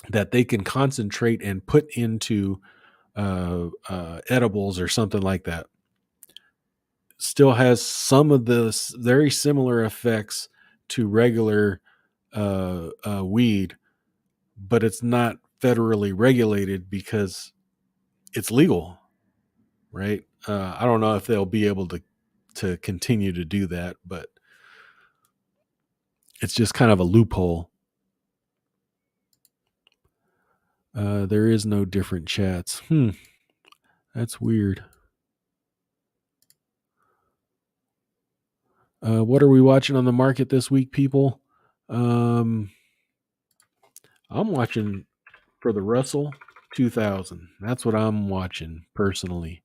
that they can concentrate and put into edibles or something like that. Still has some of the very similar effects to regular weed, but it's not federally regulated because it's legal, right? I don't know if they'll be able to continue to do that, but It's just kind of a loophole. There is no different chats. That's weird. What are we watching on the market this week, people? I'm watching for the Russell 2000. That's what I'm watching personally.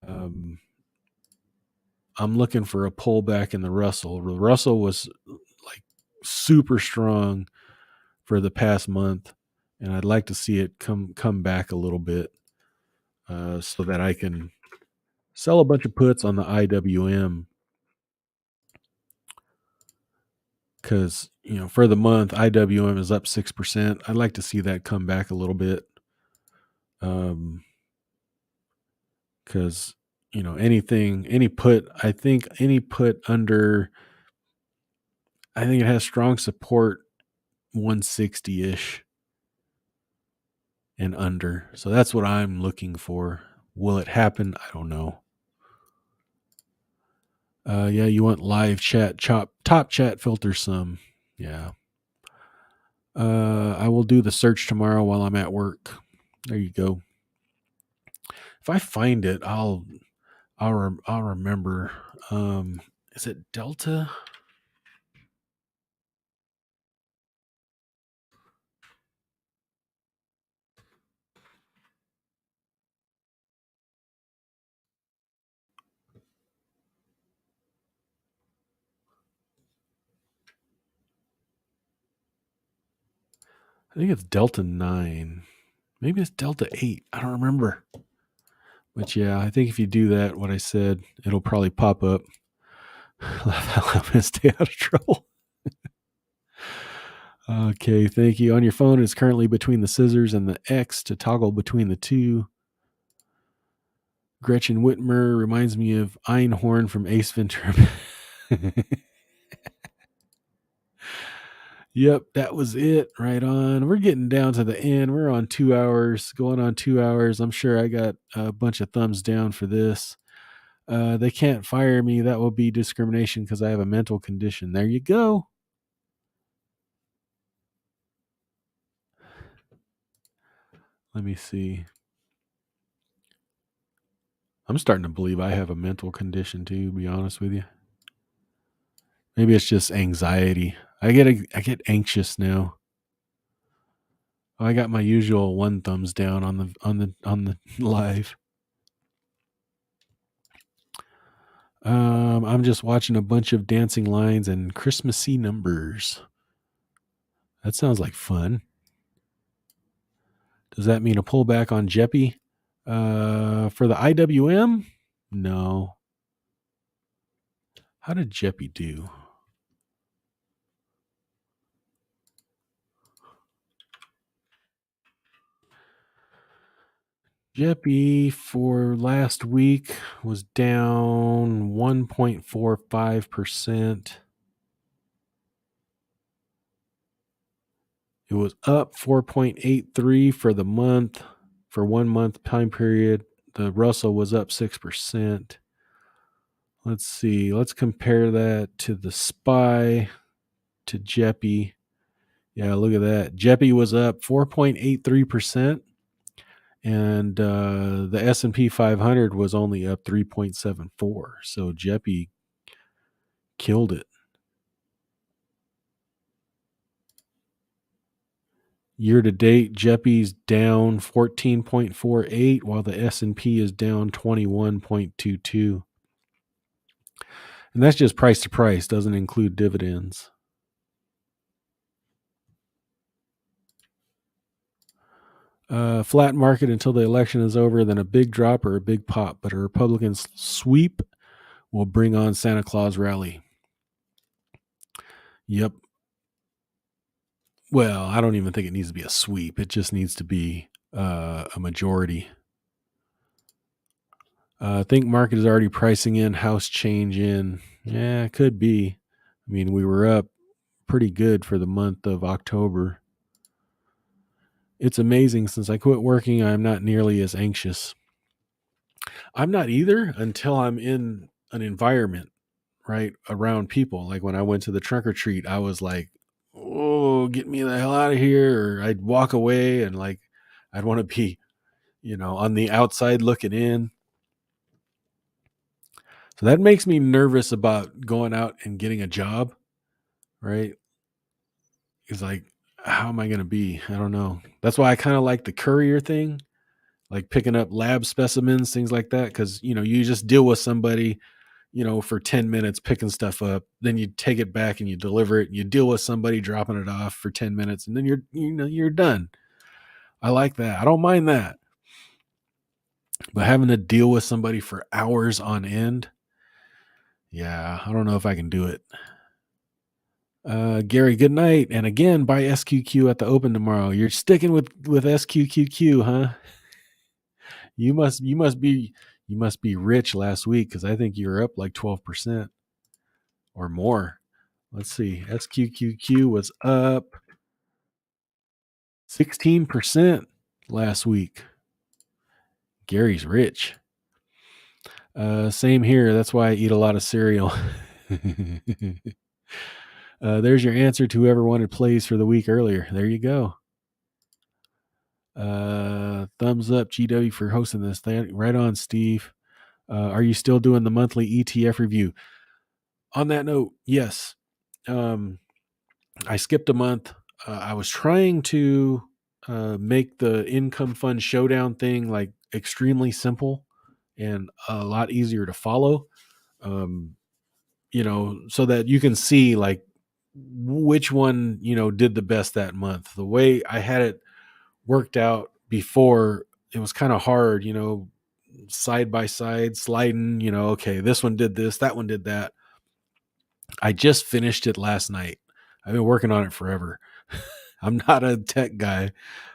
Um, I'm looking for a pullback in the Russell. The Russell was like super strong for the past month, and I'd like to see it come back a little bit, so that I can sell a bunch of puts on the IWM, because for the month IWM is up 6%. I'd like to see that come back a little bit, because any put, I think any put under, I think it has strong support 160-ish and under. So that's what I'm looking for. Will it happen? I don't know. Yeah, you want live chat, top chat filter some. Yeah. I will do the search tomorrow while I'm at work. There you go. If I find it, I'll remember. Is it Delta? I think it's Delta 9. Maybe it's Delta 8. I don't remember. But yeah, I think if you do that, what I said, it'll probably pop up. I'm going to stay out of trouble. Okay, thank you. On your phone, it's currently between the scissors and the X to toggle between the two. Gretchen Whitmer reminds me of Einhorn from Ace Ventura. Yep, that was it. Right on. We're getting down to the end. We're on 2 hours, going on 2 hours. I'm sure I got a bunch of thumbs down for this. They can't fire me. That will be discrimination because I have a mental condition. There you go. Let me see. I'm starting to believe I have a mental condition too, to be honest with you. Maybe it's just anxiety. I get anxious now. I got my usual 1 thumbs down on the live. I'm just watching a bunch of dancing lines and Christmassy numbers. That sounds like fun. Does that mean a pullback on Jeppy? For the IWM? No. How did Jeppy do? Jeppy for last week was down 1.45%. It was up 4.83 for the month. For 1 month time period, the Russell was up 6%. Let's see. Let's compare that to the SPY, to Jeppy. Yeah, look at that. Jeppy was up 4.83%, and the S&P 500 was only up 3.74. So Jeppy killed it. Year to date, Jeppy's down 14.48, while the S&P is down 21.22. And that's just price to price, doesn't include dividends. Flat market until the election is over, then a big drop or a big pop. But a Republican sweep will bring on Santa Claus rally. Yep. Well, I don't even think it needs to be a sweep. It just needs to be a majority. I think market is already pricing in House change in. Yeah, it could be. I mean, we were up pretty good for the month of October. It's amazing. Since I quit working, I'm not nearly as anxious. I'm not either until I'm in an environment, right, around people. Like when I went to the trunk or treat, I was like, "Oh, get me the hell out of here!" Or I'd walk away, and like I'd want to be, on the outside looking in. So that makes me nervous about going out and getting a job, right? It's like, how am I going to be? I don't know. That's why I kind of like the courier thing, like picking up lab specimens, things like that. Cause, you just deal with somebody, for 10 minutes picking stuff up. Then you take it back and you deliver it. And you deal with somebody dropping it off for 10 minutes and then you're done. I like that. I don't mind that. But having to deal with somebody for hours on end, yeah, I don't know if I can do it. Gary, good night. And again, buy SQQ at the open tomorrow. You're sticking with SQQQ, huh? You must be rich last week because I think you're up like 12% or more. Let's see. SQQQ was up 16% last week. Gary's rich. Same here. That's why I eat a lot of cereal. There's your answer to whoever wanted plays for the week earlier. There you go. Thumbs up, GW, for hosting this thing. Right on, Steve. Are you still doing the monthly ETF review? On that note, yes. I skipped a month. I was trying to make the income fund showdown thing like extremely simple and a lot easier to follow. Um, so that you can see like which one, did the best that month. The way I had it worked out before, it was kind of hard, side by side sliding, okay, this one did this, that one did that. I just finished it last night. I've been working on it forever. I'm not a tech guy.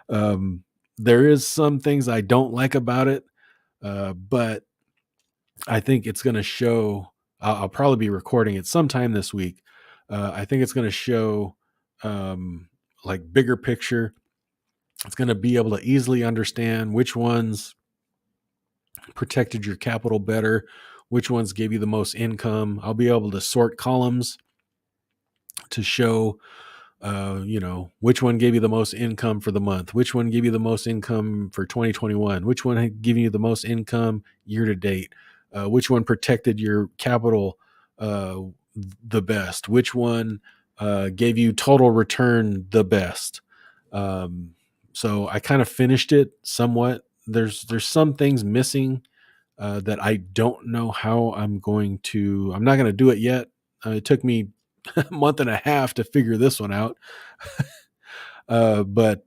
Um, there is some things I don't like about it, but I think it's going to show. I'll probably be recording it sometime this week. I think it's going to show like bigger picture. It's going to be able to easily understand which ones protected your capital better, which ones gave you the most income. I'll be able to sort columns to show which one gave you the most income for the month, which one gave you the most income for 2021, which one had given you the most income year to date, which one protected your capital uh, the best, which one gave you total return the best. So I kind of finished it somewhat. There's some things missing that I don't know how I'm not going to do it yet. It took me a month and a half to figure this one out. But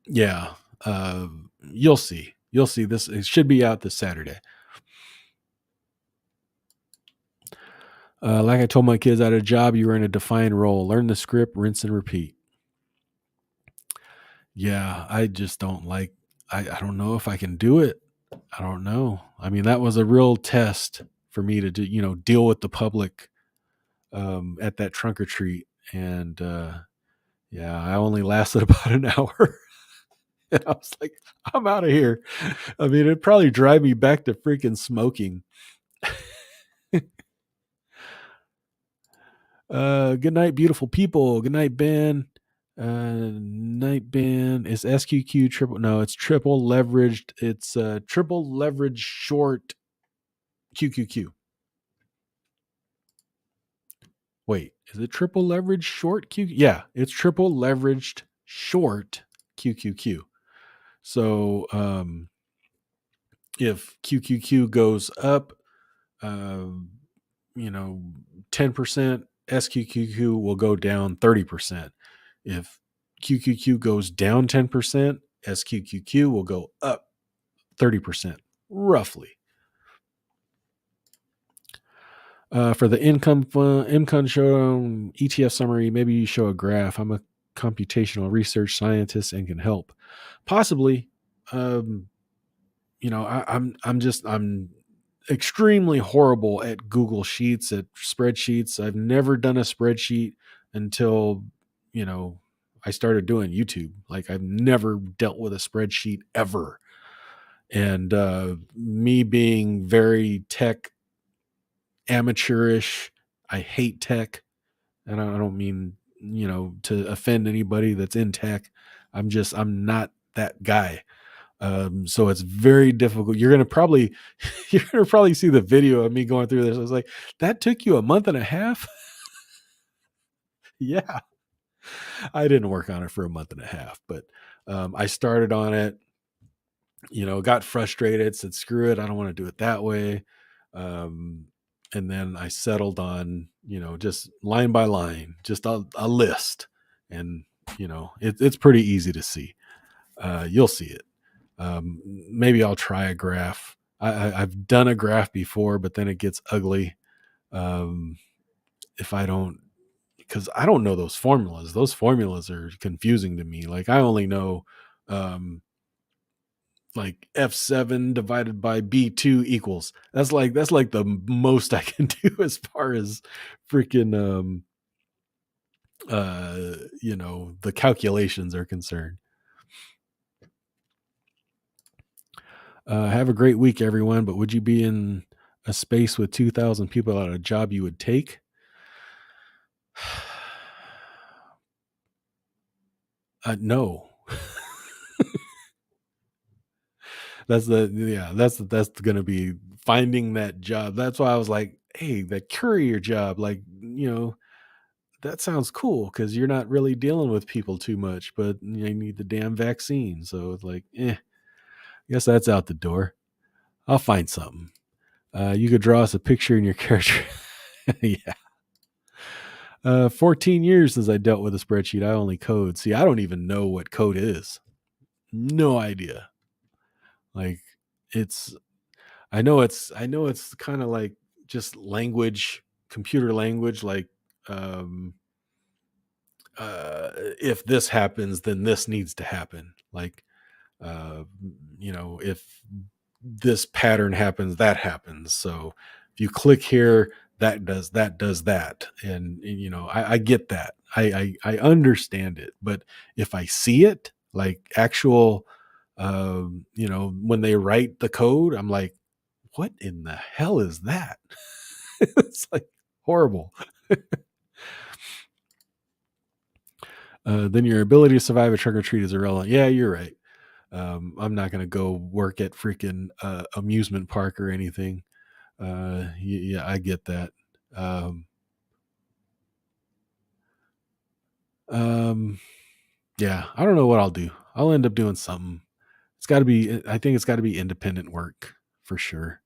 yeah, uh, you'll see. You'll see this. It should be out this Saturday. Like I told my kids, at a job, you were in a defined role. Learn the script, rinse and repeat. Yeah, I just don't like. I don't know if I can do it. I don't know. I mean, that was a real test for me to do. Deal with the public at that trunk or treat, and yeah, I only lasted about an hour. And I was like, I'm out of here. I mean, it'd probably drive me back to freaking smoking. Good night, beautiful people. Good night, Ben. Night Ben. Is SQQ triple? No, it's triple leveraged. It's triple leverage short QQQ. Wait, is it triple leverage short Q? Yeah, it's triple leveraged short QQQ. So if QQQ goes up, um, 10%, SQQQ will go down 30%. If QQQ goes down 10%, SQQQ will go up 30%, roughly. For the income show ETF summary, maybe you show a graph. I'm a computational research scientist and can help. Possibly. I'm extremely horrible at Google Sheets, at spreadsheets. I've never done a spreadsheet until, I started doing YouTube. Like I've never dealt with a spreadsheet ever. And me being very tech amateurish. I hate tech, and I don't mean, to offend anybody that's in tech. I'm not that guy. So it's very difficult. You're gonna probably see the video of me going through this. I was like, that took you a month and a half. Yeah, I didn't work on it for a month and a half, but I started on it. Got frustrated, said, screw it, I don't want to do it that way. Um, and then I settled on, just line by line, just a list. And, it's pretty easy to see. You'll see it. Maybe I'll try a graph. I've done a graph before, but then it gets ugly. Um, if I don't, because I don't know those formulas. Those formulas are confusing to me. Like I only know, um, like F7 divided by B2 equals. That's like the most I can do as far as freaking the calculations are concerned. Have a great week, everyone. But would you be in a space with 2,000 people at a job you would take? No. That's gonna be finding that job. That's why I was like, hey, that courier job, like, that sounds cool because you're not really dealing with people too much, but you need the damn vaccine. So it's like, guess that's out the door. I'll find something. You could draw us a picture in your character. Yeah. 14 years since I dealt with a spreadsheet. I only code. See, I don't even know what code is. No idea. Like it's I know it's kind of like just language, computer language, like um if this happens, then this needs to happen. Like uh if this pattern happens, that happens. So if you click here, that does that. And I get that. I understand it. But if I see it, like actual when they write the code, I'm like, what in the hell is that? It's like horrible. Then your ability to survive a trick or treat is irrelevant. Yeah, you're right. I'm not going to go work at freaking amusement park or anything. Yeah, I get that. Um, um, yeah, I don't know what I'll do. I'll end up doing something. I think it's got to be independent work for sure.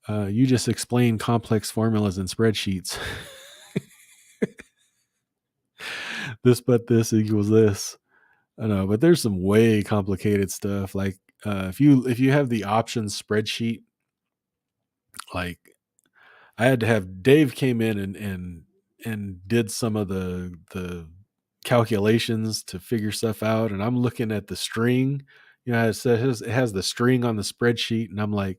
You just explain complex formulas and spreadsheets. This but this equals this. I know, but there's some way complicated stuff. Like if you have the options spreadsheet, like I had to have Dave came in and did some of the calculations to figure stuff out, and I'm looking at the string. It has the string on the spreadsheet, and I'm like,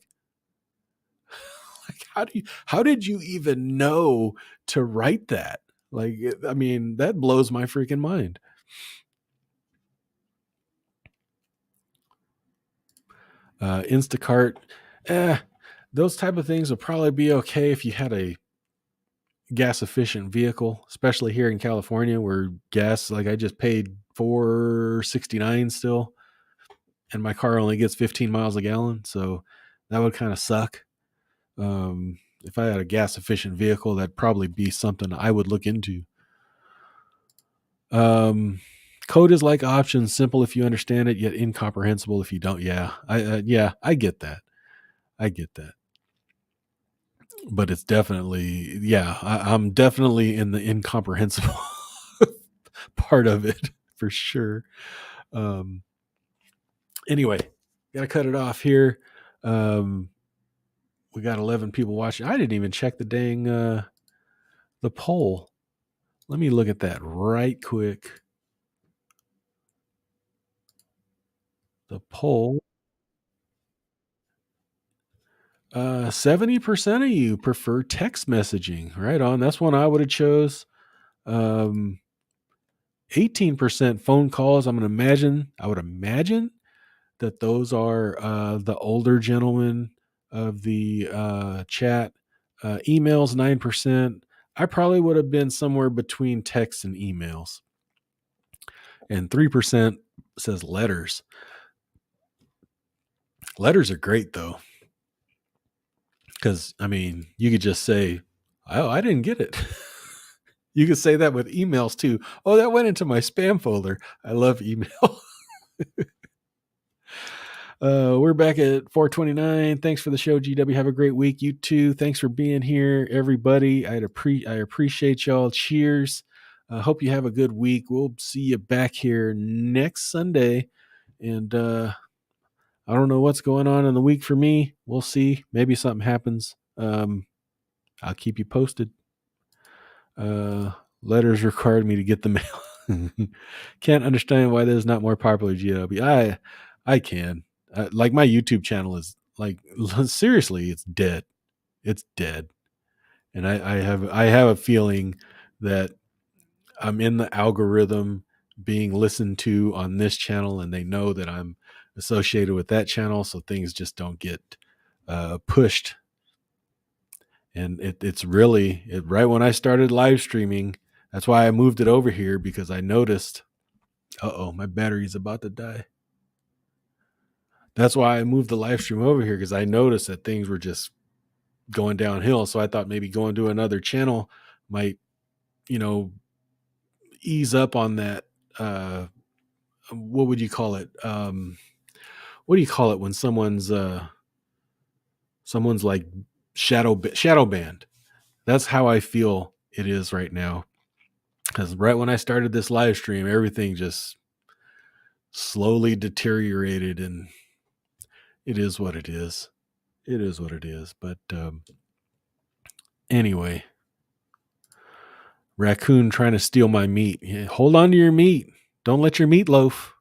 like how did you even know to write that? Like, I mean, that blows my freaking mind. Instacart, eh, those type of things would probably be okay if you had a gas efficient vehicle, especially here in California where gas, like I just paid 4.69 still, and my car only gets 15 miles a gallon. So that would kind of suck. If I had a gas efficient vehicle, that'd probably be something I would look into. Um, Code is like options, simple if you understand it, yet incomprehensible if you don't. Yeah, I get that. I get that. But it's definitely, yeah, I'm definitely in the incomprehensible part of it for sure. Um, anyway, gotta cut it off here. Um, we got 11 people watching. I didn't even check the dang the poll. Let me look at that right quick. The poll. 70% of you prefer text messaging. Right on. That's one I would have chose. Um, 18% phone calls. I would imagine that those are the older gentlemen of the chat. Emails 9%. I probably would have been somewhere between text and emails. And 3% says letters. Letters are great though, because I mean, you could just say, "Oh, I didn't get it." You could say that with emails too. Oh, that went into my spam folder. I love email. We're back at 429. Thanks for the show, GW. Have a great week. You too. Thanks for being here, everybody. I appreciate y'all. Cheers. Hope you have a good week. We'll see you back here next Sunday. And I don't know what's going on in the week for me. We'll see. Maybe something happens. I'll keep you posted. Letters required me to get the mail. Can't understand why that is not more popular, GW. I can. Like my YouTube channel is like seriously, it's dead. It's dead. And I have a feeling that I'm in the algorithm being listened to on this channel, and they know that I'm associated with that channel, so things just don't get pushed. And it's really right when I started live streaming. That's why I moved it over here, because I noticed, my battery's about to die. That's why I moved the live stream over here, because I noticed that things were just going downhill. So I thought maybe going to another channel might, ease up on that. What would you call it? What do you call it when someone's like shadow banned? That's how I feel it is right now. Because right when I started this live stream, everything just slowly deteriorated, and it is what it is. It is what it is. But anyway, raccoon trying to steal my meat. Yeah, hold on to your meat. Don't let your meat loaf.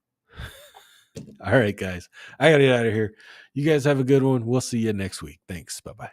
All right, guys. I got to get out of here. You guys have a good one. We'll see you next week. Thanks. Bye-bye.